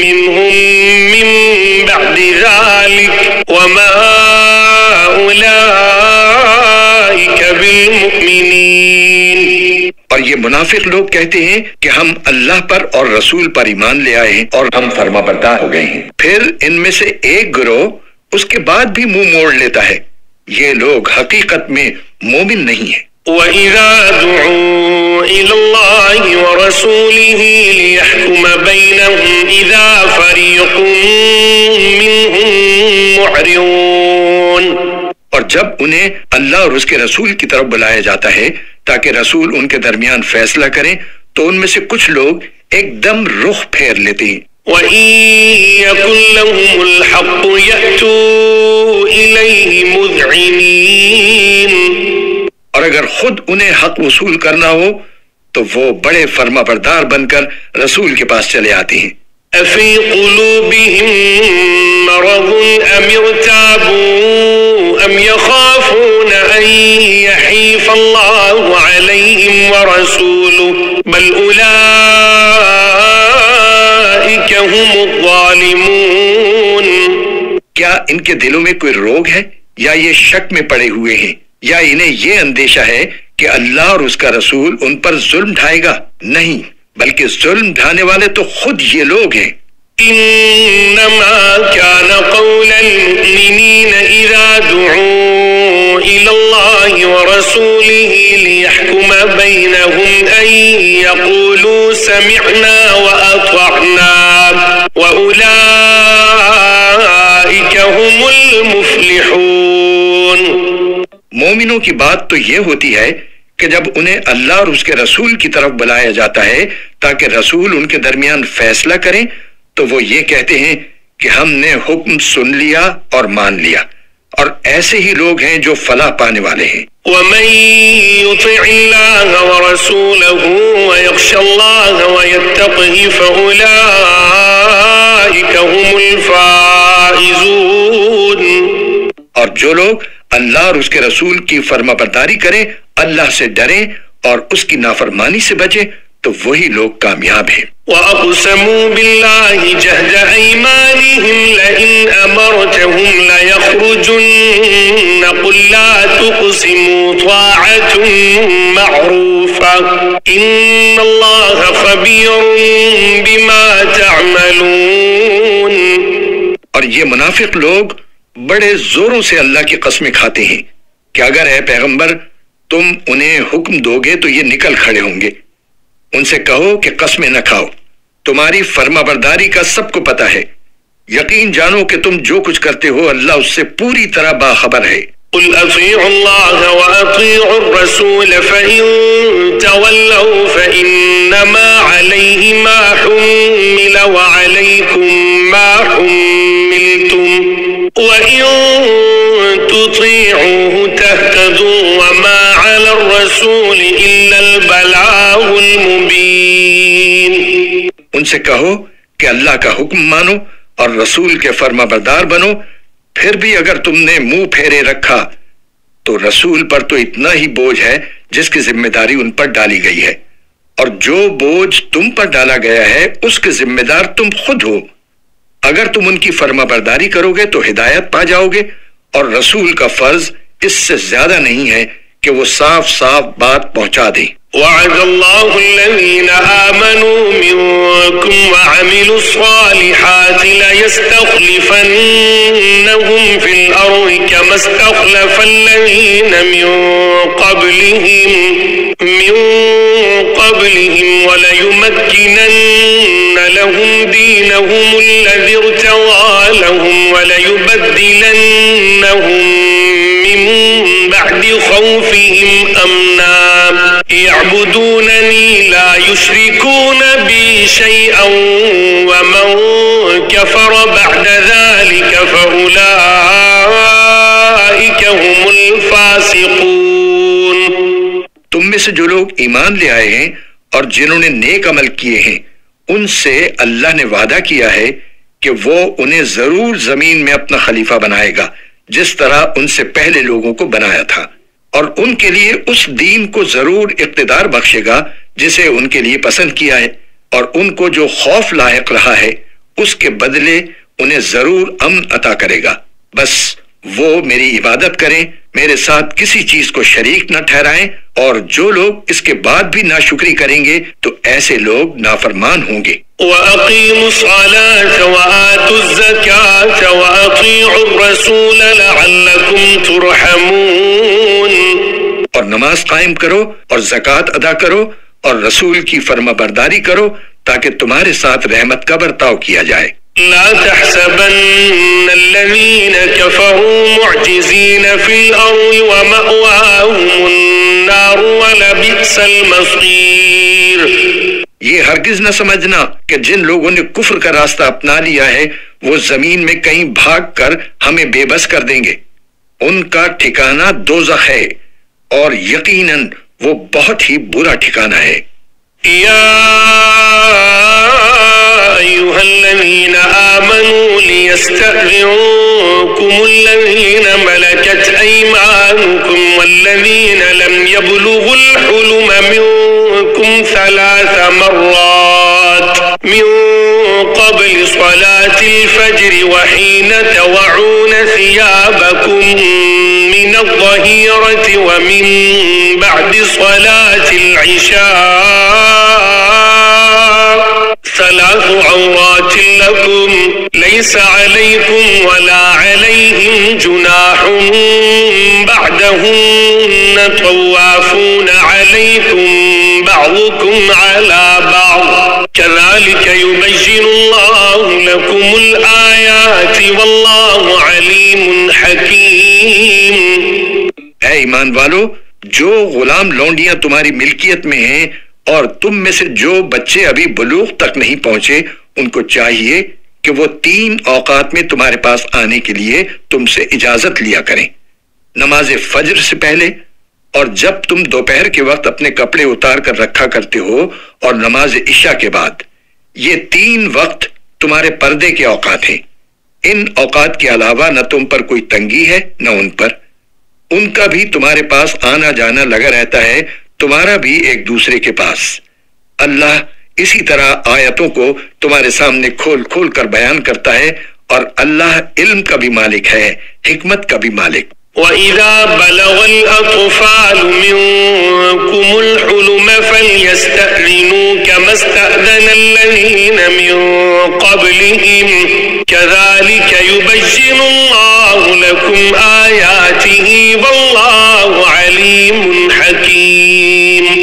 منهم من بعد ذلك وما أولئك بالمؤمنين۔ اور یہ منافق لوگ کہتے ہیں کہ ہم اللہ پر اور رسول پر ایمان لے آئے ہیں اور ہم فرما بردار ہو گئے ہیں، پھر ان میں سے ایک گروہ اس کے بعد بھی منہ موڑ لیتا ہے، یہ لوگ حقیقت میں مومن نہیں ہیں۔ وَإِذَا دُعُوا إِلَى اللَّهِ وَرَسُولِهِ لِيَحْكُمَ بَيْنَهُمْ إِذَا فَرِيقٌ مِّنْهُمْ مُعْرِضُونَ۔ اور جب انہیں اللہ اور اس کے رسول کی طرف بلایا جاتا ہے تاکہ رسول ان کے درمیان فیصلہ کریں تو ان میں سے کچھ لوگ ایک دم رخ پھیر لیتے ہیں۔ وَإِن يَكُن لَّهُمُ الْحَقُّ يَأْتُوا إِلَيْهِ مُذْعِنِينَ۔ اور اگر خود انہیں حق وصول کرنا ہو تو وہ بڑے فرما بردار بن کر رسول کے پاس چلے آتے ہیں۔ أَفِي قُلُوبِهِم مَّرَضٌ أَمِ ارْتَابُوا أَمْ يَخَافُونَ أَن يَحِيفَ اللَّهُ عَلَيْهِمْ وَرَسُولُهُ بَلْ أُولَٰئِكَ هُمُ الظَّالِمُونَ۔ کیا ان کے دلوں میں کوئی روگ ہے یا یہ شک میں پڑے ہوئے ہیں یا انہیں یہ اندیشہ ہے کہ اللہ اور اس کا رسول ان پر ظلم ڈھائے گا؟ نہیں، بلکہ ظلم ڈھانے والے تو خود یہ لوگ ہیں۔ إنما كان قول المؤمنين إذا دعوا إلى الله ورسوله ليحكم بينهم أن يقولوا سمعنا وأطعنا وأولئك هم المفلحون. مومنوں کی بات تو یہ ہوتی ہے کہ جب انہیں اللہ اور اس کے رسول کی طرف بلایا جاتا ہے تاکہ رسول ان کے درمیان فیصلہ کریں تو وہ یہ کہتے ہیں کہ ہم نے حکم سن لیا اور مان لیا، اور ایسے ہی لوگ ہیں جو فلاح پانے والے ہیں. وَمَن يُطِعِ اللَّهَ وَرَسُولَهُ وَيَخْشَ اللَّهَ وَيَتَّقْهِ فَأُولَئِكَ هُمُ الْفَائِزُونَ. اور جو لوگ اللہ اور اس کے رسول کی فرما برداری کریں، اللہ سے ڈریں اور اس کی نافرمانی سے بچیں تو وہی لوگ کامیاب ہیں. وَأَقْسَمُوا بِاللَّهِ جَهْدَ أَيْمَانِهِمْ لَئِنْ أَمَرْتَهُمْ لَيَخْرُجُنَّ قُل لَّا تُقْسِمُوا طَاعَةٌ مَّعْرُوفَةٌ إِنَّ اللَّهَ خَبِيرٌ بِمَا تَعْمَلُونَ. اور یہ منافق لوگ بڑے زوروں سے اللہ کی قسمیں کھاتے ہیں کہ اگر اے پیغمبر تم انہیں حکم دو گے تو یہ نکل کھڑے ہوں گے. ان سے کہو کہ قسمیں نہ کھاؤ، تمہاری فرما برداری کا سب کو پتہ ہے، یقین جانو کہ تم جو کچھ کرتے ہو اللہ اس سے پوری طرح باخبر ہے. قل اطیعوا اللہ واطیعوا الرسول فإن تولوا فإنما علیہ ما حمل وعلیکم ما حملتم وإن تطيعوه تهتدوا وما على الرسول إلا البلاغ المبين. ان سے کہو کہ اللہ کا حکم مانو اور رسول کے فرما بردار بنو، پھر بھی اگر تم نے منہ پھیرے رکھا تو رسول پر تو اتنا ہی بوجھ ہے جس کی ذمہ داری ان پر ڈالی گئی ہے، اور جو بوجھ تم پر ڈالا گیا ہے اس کے ذمہ دار تم خود ہو. اگر تم ان کی فرما برداری کرو گے تو ہدایت پا جاؤ گے، اور رسول کا فرض اس سے زیادہ نہیں ہے کہ وہ صاف صاف بات پہنچا دیں. وعد اللہ الذین آمنوا منکم وعملوا الصالحات لیستخلفنہم فی الارض کما استخلف الذین من قبلہم وليمكنن لهم دينهم الذي ارتضى لهم وليبدلنهم من بعد خوفهم أمنا يعبدونني لا يشركون بي شيئا ومن كفر بعد ذلك فأولئك هم الفاسقون. تم میں سے جو لوگ ایمان لے آئے ہیں اور جنہوں نے نیک عمل کیے ہیں ان سے اللہ نے وعدہ کیا ہے کہ وہ انہیں ضرور زمین میں اپنا خلیفہ بنائے گا جس طرح ان سے پہلے لوگوں کو بنایا تھا، اور ان کے لیے اس دین کو ضرور اقتدار بخشے گا جسے ان کے لیے پسند کیا ہے، اور ان کو جو خوف لاحق رہا ہے اس کے بدلے انہیں ضرور امن عطا کرے گا. بس وہ میری عبادت کریں، میرے ساتھ کسی چیز کو شریک نہ ٹھہرائیں، اور جو لوگ اس کے بعد بھی ناشکری کریں گے تو ایسے لوگ نافرمان ہوں گے. وَأَقِيمُوا الصَّلَاةَ وَآتُوا الزَّكَاةَ وَأَطِيعُوا الرَّسُولَ لَعَلَّكُمْ تُرْحَمُونَ. اور نماز قائم کرو اور زکوٰۃ ادا کرو اور رسول کی فرما برداری کرو تاکہ تمہارے ساتھ رحمت کا برتاؤ کیا جائے. لا تحسبن الذين كفروا معجزين في الأرض ومأواهم النار ولبئس المصير. یہ ہرگز نہ سمجھنا کہ جن لوگوں نے کفر کا راستہ اپنا لیا ہے وہ زمین میں کہیں بھاگ کر ہمیں بے بس کر دیں گے. ان کا ٹھکانہ دوزخ ہے اور یقیناً وہ بہت ہی برا ٹھکانہ ہے. یا أيها الذين آمنوا ليستأذنكم الذين ملكت أيمانكم والذين لم يبلغوا الحلم منكم 3 مرات من قبل صلاة الفجر وحين توعون ثيابكم من الظهيرة ومن بعد صلاة العشاء 3 عورات لكم ليس عليكم ولا عليهم جناح بعدهن طوافون عليكم بعضكم على بعض كذلك يبين الله لكم الآيات والله عليم حكيم۔ اے ایمان والو، جو غلام لونڈیاں تمہاری ملکیت میں ہیں اور تم میں سے جو بچے ابھی بلوغ تک نہیں پہنچے، ان کو چاہیے کہ وہ 3 اوقات میں تمہارے پاس آنے کے لیے تم سے اجازت لیا کریں، نماز فجر سے پہلے، اور جب تم دوپہر کے وقت اپنے کپڑے اتار کر رکھا کرتے ہو، اور نماز عشاء کے بعد۔ یہ 3 وقت تمہارے پردے کے اوقات ہیں۔ ان اوقات کے علاوہ نہ تم پر کوئی تنگی ہے نہ ان پر، ان کا بھی تمہارے پاس آنا جانا لگا رہتا ہے، تمہارا بھی ایک دوسرے کے پاس۔ اللہ اسی طرح آیتوں کو تمہارے سامنے کھول کھول کر بیان کرتا ہے، اور اللہ علم کا بھی مالک ہے، حکمت کا بھی مالک۔ وَإِذَا بَلَغَ الْأَطْفَالُ مِنكُمُ الْحُلُمَ فَلْيَسْتَأْذِنُوا كَمَا اسْتَأْذَنَ الَّذِينَ مِن قَبْلِهِمْ كَذَلِكَ يُبَيِّنُ اللَّهُ لَكُمْ آيَاتِهِ وَاللَّهُ عَلِيمٌ حَكِيمٌ۔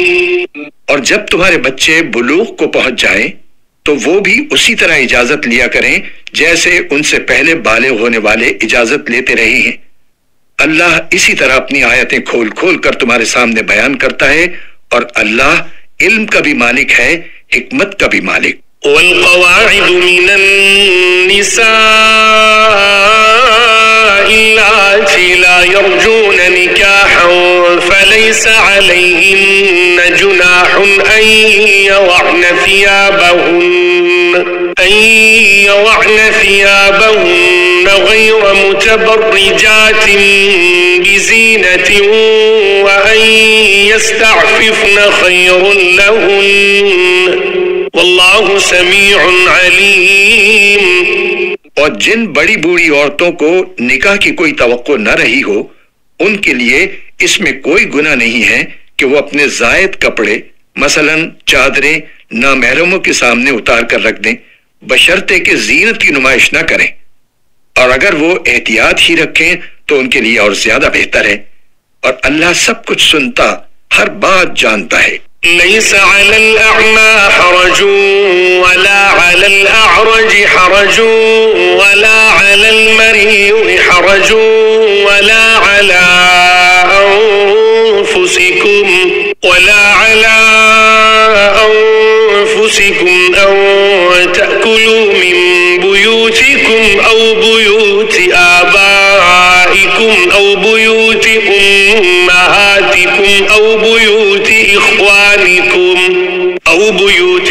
اور جب تمہارے بچے بلوغ کو پہنچ جائیں تو وہ بھی اسی طرح اجازت لیا کریں جیسے ان سے پہلے بالغ ہونے والے اجازت لیتے رہے ہیں۔ اللہ اسی طرح اپنی آیتیں کھول کھول کر تمہارے سامنے بیان کرتا ہے، اور اللہ علم کا بھی مالک ہے، حکمت کا بھی مالک۔ والقواعد من النساء اللاتي لا يرجون نكاحا فليس عليهن جناح أن يضعن ثيابهن غير متبرجات بزينة وأن يستعففن خير لهن واللہ سمیع علیم۔ اور جن بڑی بوڑھی عورتوں کو نکاح کی کوئی توقع نہ رہی ہو، ان کے لیے اس میں کوئی گناہ نہیں ہے کہ وہ اپنے زائد کپڑے مثلا چادریں نامحرموں کے سامنے اتار کر رکھ دیں، بشرطے کہ زینت کی نمائش نہ کریں، اور اگر وہ احتیاط ہی رکھیں تو ان کے لیے اور زیادہ بہتر ہے، اور اللہ سب کچھ سنتا، ہر بات جانتا ہے۔ ليس على الأعمى حرج ولا على الأعرج حرج ولا على المريض حرج ولا على أنفسكم أو تأكلوا من بيوتكم أو بيوت آبائكم أو بيوت أمهاتكم أو بيوت إخوانكم أو بيوت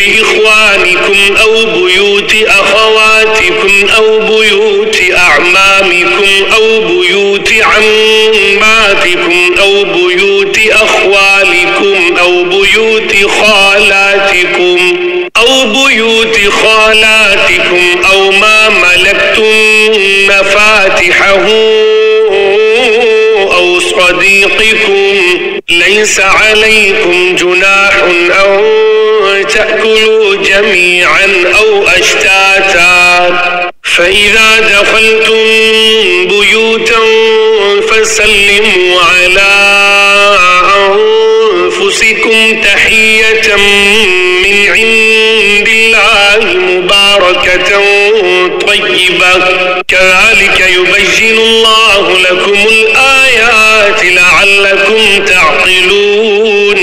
أخواتكم أو بيوت أعمامكم أو بيوت عماتكم أو بيوت أخوالكم أو بيوت خالاتكم أو ما ملكتم مفاتحه أو صديقكم ليس عليكم جناح أن تأكلوا جميعا أو أشتاتا فإذا دخلتم بيوتا فسلموا على أنفسكم تحية من عند الله مباركة طيبة كذلك يبين الله لكم الآيات لعلكم تعقلون۔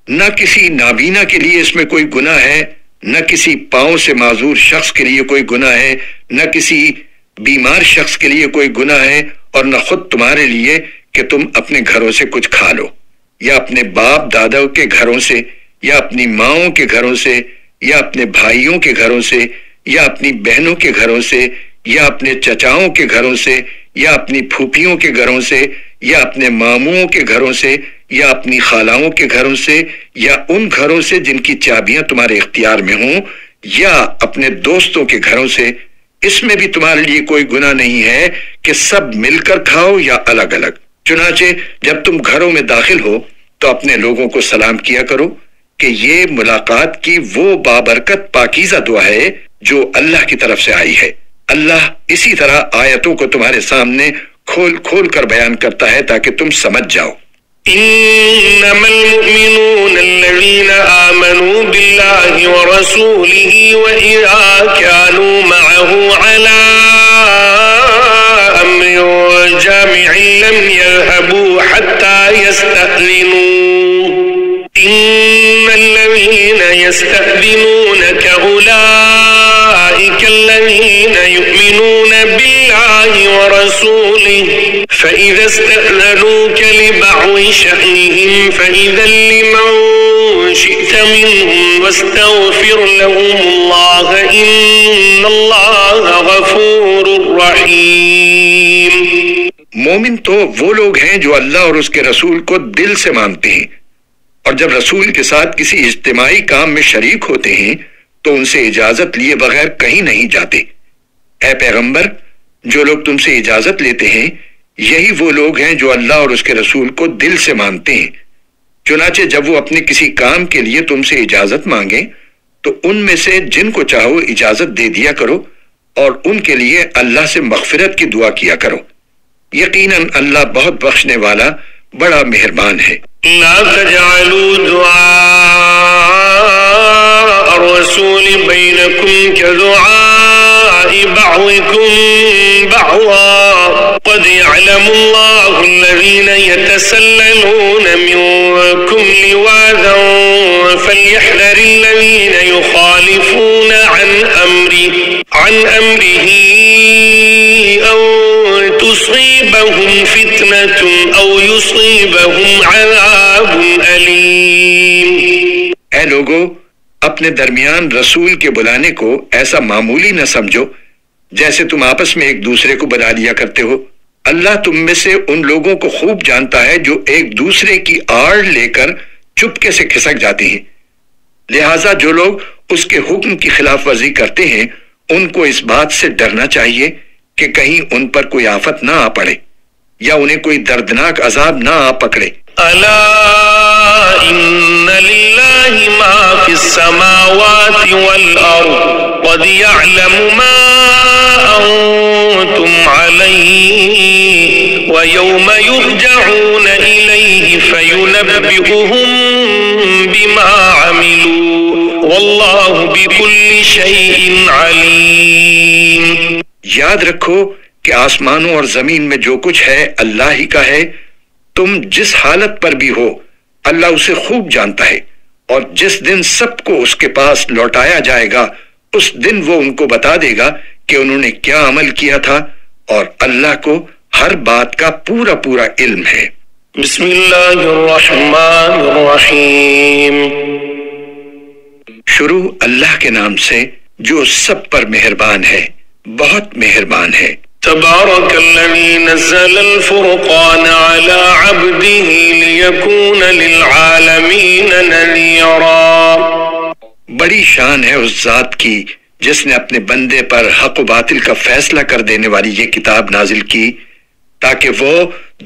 نہ کسی نابینا کے لیے اس میں کوئی گناہ ہے، نہ کسی پاؤں سے معذور شخص کے لیے کوئی گناہ ہے، نہ کسی بیمار شخص کے لیے کوئی گناہ ہے، اور نہ خود تمہارے لیے کہ تم اپنے گھروں سے کچھ کھا لو، یا اپنے باپ دادا کے گھروں سے، یا اپنی ماؤں کے گھروں سے، یا اپنے بھائیوں کے گھروں سے، یا اپنی بہنوں کے گھروں سے، یا اپنے چچاؤں کے گھروں سے، یا اپنی پھوپھیوں کے گھروں سے، یا اپنے ماموں کے گھروں سے، یا اپنی خالاؤں کے گھروں سے، یا ان گھروں سے جن کی چابیاں تمہارے اختیار میں ہوں، یا اپنے دوستوں کے گھروں سے۔ اس میں بھی تمہارے لیے کوئی گناہ نہیں ہے کہ سب مل کر کھاؤ یا الگ الگ۔ چنانچہ جب تم گھروں میں داخل ہو تو اپنے لوگوں کو سلام کیا کرو کہ یہ ملاقات کی وہ بابرکت پاکیزہ دعا ہے جو اللہ کی طرف سے آئی ہے۔ اللہ اسی طرح آیتوں کو تمہارے سامنے کھول کھول کر بیان کرتا ہے تاکہ تم سمجھ جاؤ۔ إنما المؤمنون الذين آمنوا بالله ورسوله وإذا كانوا معه على أمر جامع لم يذهبوا حتى يستأذنوه إن الذين يستأذنونك أولئك الذين يؤمنون بالله ورسوله فإذا استأذنوك لبعض شأنهم فإذا لمن شئت منهم واستغفر لهم الله إن الله غفور رحيم۔ مومن تو وہ لوگ ہیں جو اللہ اور اس کے رسول کو دل سے مانتے ہیں، اور جب رسول کے ساتھ کسی اجتماعی کام میں شریک ہوتے ہیں تو ان سے اجازت لیے بغیر کہیں نہیں جاتے۔ اے پیغمبر، جو لوگ تم سے اجازت لیتے ہیں یہی وہ لوگ ہیں جو اللہ اور اس کے رسول کو دل سے مانتے ہیں۔ چنانچہ جب وہ اپنے کسی کام کے لیے تم سے اجازت مانگیں تو ان میں سے جن کو چاہو اجازت دے دیا کرو اور ان کے لیے اللہ سے مغفرت کی دعا کیا کرو، یقیناً اللہ بہت بخشنے والا بڑا مہربان ہے۔ لا تجعلوا دعاء الرسول بينكم كدعاء بعضكم بعضا قد يعلم الله الذين يتسللون منكم لواذا فليحذر الذين يخالفون عن أمره أو تصيبهم فتنة أو يصيبهم عذاب أليم۔ اے لوگو، اپنے درمیان رسول کے بلانے کو ایسا معمولی نہ سمجھو جیسے تم آپس میں ایک دوسرے کو بلا لیا کرتے ہو۔ اللہ تم میں سے ان لوگوں کو خوب جانتا ہے جو ایک دوسرے کی آڑ لے کر چپکے سے کھسک جاتے ہیں، لہٰذا جو لوگ اس کے حکم کی خلاف ورزی کرتے ہیں ان کو اس بات سے ڈرنا چاہیے کہ کہیں ان پر کوئی آفت نہ آ پڑے یا انہیں کوئی دردناک عذاب نہ آ پکڑے۔ الا ان للہ ما فی السماوات والارض قد يعلم ما انتم علیہ ویوم یرجعون الیہ فینبئهم بما عملوا واللہ بکل شیء علیم۔ یاد رکھو کہ آسمانوں اور زمین میں جو کچھ ہے اللہ ہی کا ہے، تم جس حالت پر بھی ہو اللہ اسے خوب جانتا ہے، اور جس دن سب کو اس کے پاس لوٹایا جائے گا اس دن وہ ان کو بتا دے گا کہ انہوں نے کیا عمل کیا تھا، اور اللہ کو ہر بات کا پورا پورا علم ہے۔ بسم اللہ الرحمن الرحیم۔ شروع اللہ کے نام سے جو سب پر مہربان ہے، بہت مہربان ہے۔ تبارک الذی نزل الفرقان علی عبده لیکون للعالمین نذیرا۔ بڑی شان ہے اس ذات کی جس نے اپنے بندے پر حق و باطل کا فیصلہ کر دینے والی یہ کتاب نازل کی تاکہ وہ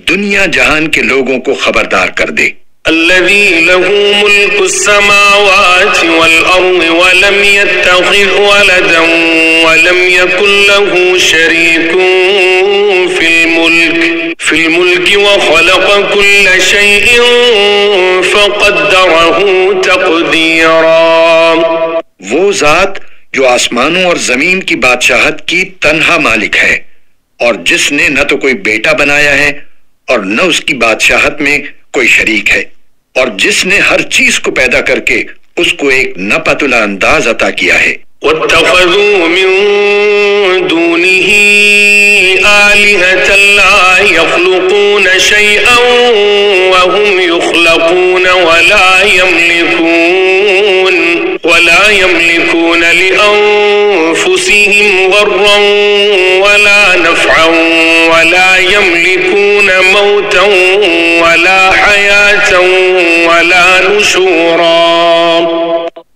دنیا جہان کے لوگوں کو خبردار کر دے۔ الذي له ملك السماوات والأرض ولم يتخذ ولدا ولم يكن له شريك في الملك وخلق كل شيء فقدره تقديرا۔ وہ ذات جو آسمانوں اور زمین کی بادشاہت کی تنہا مالک ہے، اور جس نے نہ تو کوئی بیٹا بنایا ہے اور نہ اس کی بادشاہت میں کوئی شریک ہے، اور جس نے ہر چیز کو پیدا کر کے اس کو ایک ناپتلا انداز عطا کیا ہے۔ وَاتَّخَذُوا مِن دُونِهِ آلِهَةً لَا يَخْلُقُونَ شَيْئًا وَهُمْ يُخْلَقُونَ وَلَا يَمْلِكُونَ لِأَنفُسِهِمْ ضَرًّا وَلَا نَفْعًا وَلَا يَمْلِكُونَ مَوْتًا وَلَا حَيَاةً وَلَا نُشُورًا۔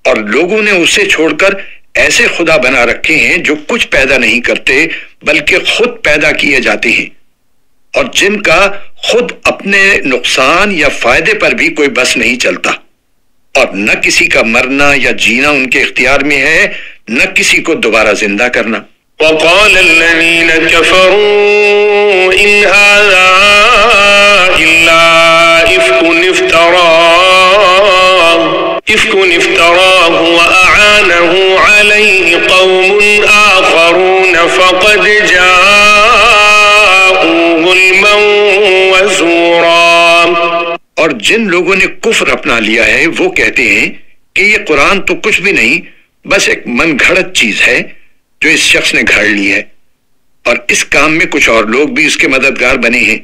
اور لوگوں نے اسے چھوڑ کر ایسے خدا بنا رکھے ہیں جو کچھ پیدا نہیں کرتے بلکہ خود پیدا کیے جاتے ہیں، اور جن کا خود اپنے نقصان یا فائدے پر بھی کوئی بس نہیں چلتا، اور نہ کسی کا مرنا یا جینا ان کے اختیار میں ہے، نہ کسی کو دوبارہ زندہ کرنا۔ وقال الذين كفروا إن هذا إلا إفك افتراه وأعانه عليه قوم آخرون فقد جاءوا ظلما وزورا۔ اور جن لوگوں نے کفر اپنا لیا ہے وہ کہتے ہیں کہ یہ قرآن تو کچھ بھی نہیں، بس ایک من گھڑت چیز ہے جو اس شخص نے گھڑ لی ہے، اور اس کام میں کچھ اور لوگ بھی اس کے مددگار بنے ہیں۔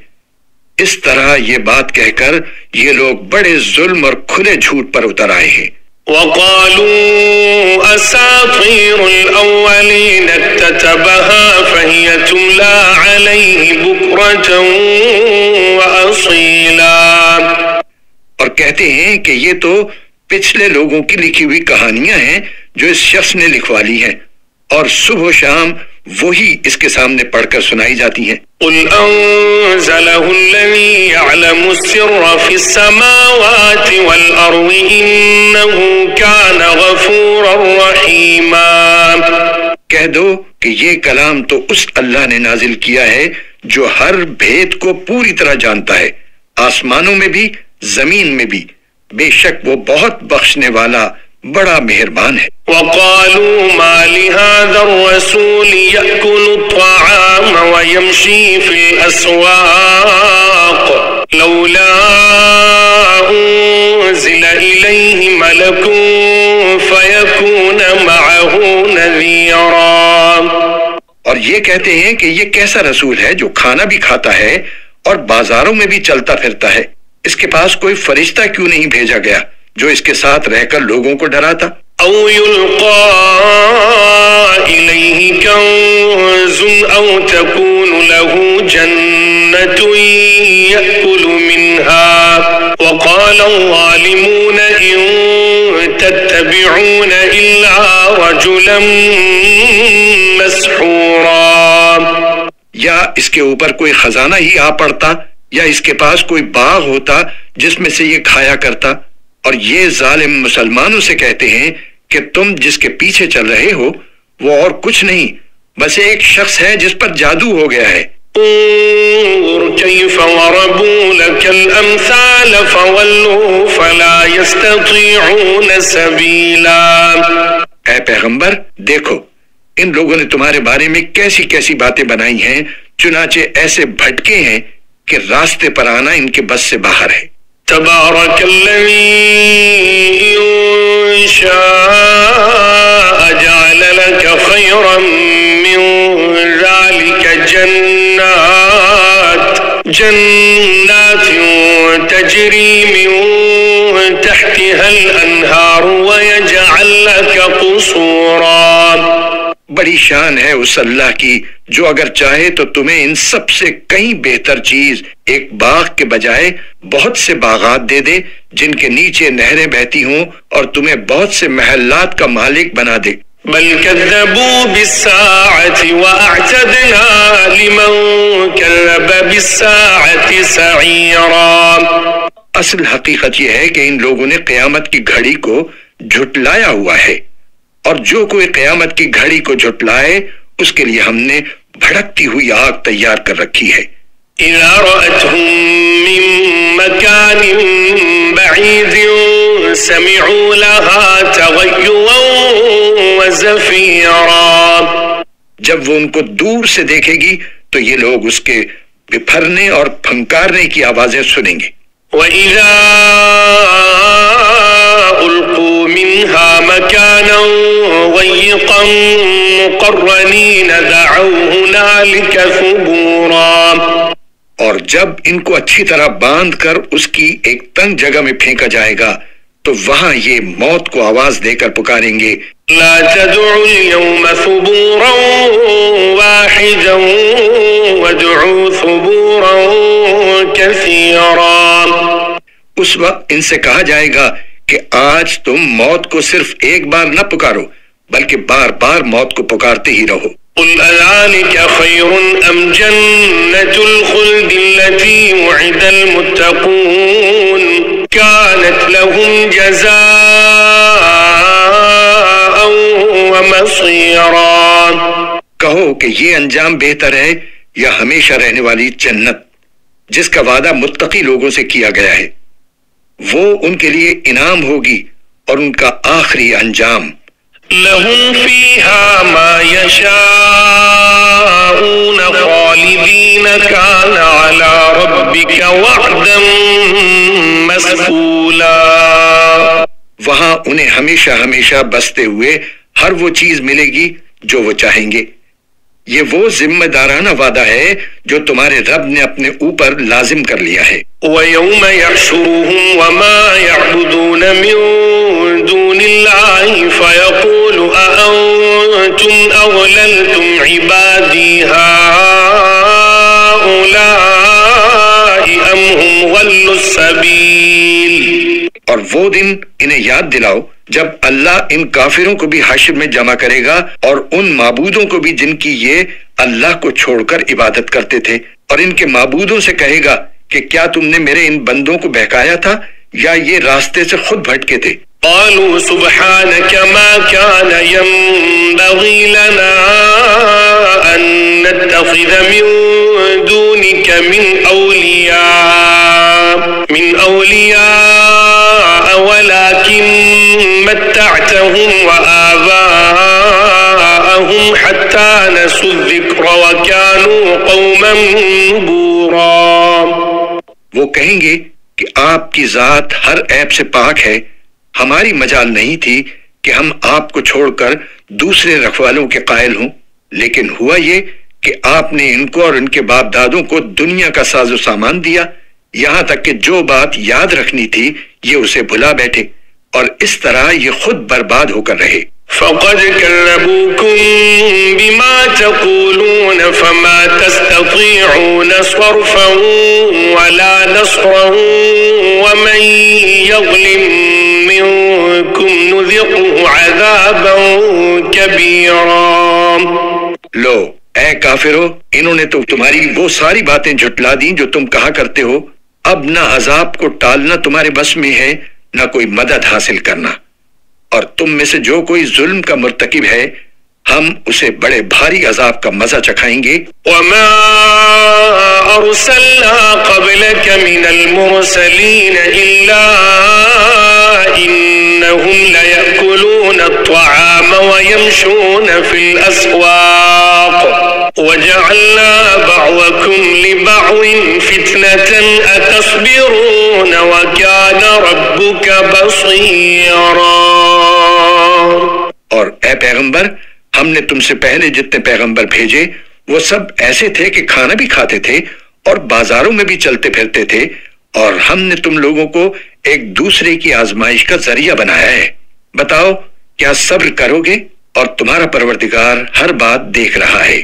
اس طرح یہ بات کہہ کر یہ لوگ بڑے ظلم اور کھلے جھوٹ پر اتر آئے ہیں۔ وقالوا أساطير الأولين اكتتبها فهي تملى عليه بكرة وأصيلا۔ اور کہتے ہیں کہ یہ تو پچھلے لوگوں کی لکھی ہوئی کہانیاں ہیں جو اس شخص نے لکھوا لی ہیں، اور صبح و شام وہی اس کے سامنے پڑھ کر سنائی جاتی ہیں۔ قل أنزله الذي يعلم السر في السماوات والأرض إنه كان غفورا رحيما۔ کہہ دو کہ یہ کلام تو اس اللہ نے نازل کیا ہے جو ہر بھید کو پوری طرح جانتا ہے، آسمانوں میں بھی زمین میں بھی، بے شک وہ بہت بخشنے والا بڑا مہربان ہے۔ وقالوا ما لهذا الرسول يأكل الطعام ويمشي في الأسواق لولا أنزل إليه ملك فيكون معه نذيرا۔ اور یہ کہتے ہیں کہ یہ کیسا رسول ہے جو کھانا بھی کھاتا ہے اور بازاروں میں بھی چلتا پھرتا ہے، اس کے پاس کوئی فرشتہ کیوں نہیں بھیجا گیا جو اس کے ساتھ رہ کر لوگوں کو ڈراتا؟ او يلقى إليه كنز او تكون له جنة يأكل منها وقال الظالمون إن تتبعون إلا رجلا مسحورا۔ یا اس کے اوپر کوئی خزانہ ہی آ پڑتا، یا اس کے پاس کوئی باغ ہوتا جس میں سے یہ کھایا کرتا۔ اور یہ ظالم مسلمانوں سے کہتے ہیں کہ تم جس کے پیچھے چل رہے ہو وہ اور کچھ نہیں، بس ایک شخص ہے جس پر جادو ہو گیا ہے۔ انظر كيف ضربوا لك الأمثال فولوا فلا يستطيعون سبيلا۔ اے پیغمبر دیکھو ان لوگوں نے تمہارے بارے میں کیسی کیسی باتیں بنائی ہیں، چنانچہ ایسے بھٹکے ہیں کہ راستے پر آنا ان کے بس سے باہر ہے۔ تبارك الذي إن شاء جعل لك خيرا من ذلك جنات تجري من تحتها الأنهار ويجعل لك قصورا۔ بڑی شان ہے اس اللہ کی جو اگر چاہے تو تمہیں ان سب سے کہیں بہتر چیز ایک باغ کے بجائے بہت سے باغات دے دے جن کے نیچے نہریں بہتی ہوں، اور تمہیں بہت سے محلات کا مالک بنا دے۔ بل كذبوا بالساعة وأعتدنا لمن كذب بالساعة سعيرا۔ اصل حقیقت یہ ہے کہ ان لوگوں نے قیامت کی گھڑی کو جھٹلایا ہوا ہے، اور جو کوئی قیامت کی گھڑی کو جھٹلائے اس کے لیے ہم نے بھڑکتی ہوئی آگ تیار کر رکھی ہے۔ إذا رأتهم من مكان بعيد سمعوا لها تغيظا وزفيرا۔ جب وہ ان کو دور سے دیکھے گی تو یہ لوگ اس کے بپھرنے اور پھنکارنے کی آوازیں سنیں گے۔ وَإِذَا أُلْقُوا مِنْهَا مَكَانًا ضَيِّقًا مُقَرَّنِينَ دَعَوْا هُنَالِكَ ثُبُورًا۔ اور جب ان کو اچھی طرح باندھ کر اس کی ایک تنگ جگہ میں پھینکا جائے گا تو وہاں یہ موت کو آواز دے کر پکاریں گے، لا تدعوا اليوم ثبورا واحدا وادعوا ثبورا كثيرا۔ اس وقت ان سے کہا جائے گا کہ آج تم موت کو صرف ایک بار نہ پکارو بلکہ بار بار موت کو پکارتے ہی رہو۔ قل أذلك خير أم جنة الخلد التي وعد المتقون كانت لهم جزاء ومصيرا۔ بصيرا. کہو کہ یہ انجام بہتر ہے یا ہمیشہ رہنے والی جنت جس کا وعدہ متقی لوگوں سے کیا گیا ہے، وہ ان کے لیے انعام ہوگی اور ان کا آخری انجام. لهم فيها ما يشاءون خالدين كان على ربك وعدا مسئولا. وہاں انہیں ہمیشہ ہمیشہ بستے ہوئے ہر وہ چیز ملے گی جو وہ چاہیں گے. یہ وہ ذمہ دارانہ وعدہ ہے جو تمہارے رب نے اپنے اوپر لازم کر لیا ہے. وَيَوْمَ يَحْشُرُهُمْ وَمَا يَعْبُدُونَ مِن دُونِ اللَّهِ فَيَقُولُ أَأَنْتُمْ أَضْلَلْتُمْ عِبَادِي هَؤُلَاءِ أَمْ هُمْ ضَلُّوا السَّبِيلَ. اور وہ دن انہیں یاد دلاؤ جب اللہ ان کافروں کو بھی حشر میں جمع کرے گا اور ان معبودوں کو بھی جن کی یہ اللہ کو چھوڑ کر عبادت کرتے تھے، اور ان کے معبودوں سے کہے گا کہ کیا تم نے میرے ان بندوں کو بہکایا تھا یا یہ راستے سے خود بھٹکے تھے؟ قالوا سبحانك ما كان ينبغي لنا أن نتخذ من دونك من أولياء ولكن متعتهم وآباءهم حتى نسوا الذكر وكانوا قوما بورا. وہ کہیں گے کہ آپ کی ذات ہر عیب سے پاک ہے، ہماری مجال نہیں تھی کہ ہم آپ کو چھوڑ کر دوسرے رکھوالوں کے قائل ہوں، لیکن ہوا یہ کہ آپ نے ان کو اور ان کے باپ دادوں کو دنیا کا ساز و سامان دیا، یہاں تک کہ جو بات یاد رکھنی تھی یہ اسے بھلا بیٹھے، اور اس طرح یہ خود برباد ہو کر رہے. فقد كذبوكم بما تقولون فما تستطيعون صرفا ولا نصرا ومن يظلم منكم نذقه عذابا كبيرا. لو اے کافرو، انہوں نے تو تمہاری وہ ساری باتیں جھٹلا دیں جو تم کہا کرتے ہو. اب نہ عذاب کو ٹالنا تمہارے بس میں ہے نہ کوئی مدد حاصل کرنا، اور تم میں سے جو کوئی ظلم کا مرتکب ہے ہم اسے بڑے بھاری عذاب کا مزہ چکھائیں گے. وما ارسلنا قبلك من المرسلين الا انهم ليأكلون الطعام ويمشون في الاسواق وجعلنا بعضكم لبعض فتنة اتصبرون وكان ربك بصيرا. اور اے پیغمبر، ہم نے تم سے پہلے جتنے پیغمبر بھیجے وہ سب ایسے تھے کہ کھانا بھی کھاتے تھے اور بازاروں میں بھی چلتے پھرتے تھے، اور ہم نے تم لوگوں کو ایک دوسرے کی آزمائش کا ذریعہ بنایا ہے. بتاؤ کیا صبر کرو گے؟ اور تمہارا پروردگار ہر بات دیکھ رہا ہے.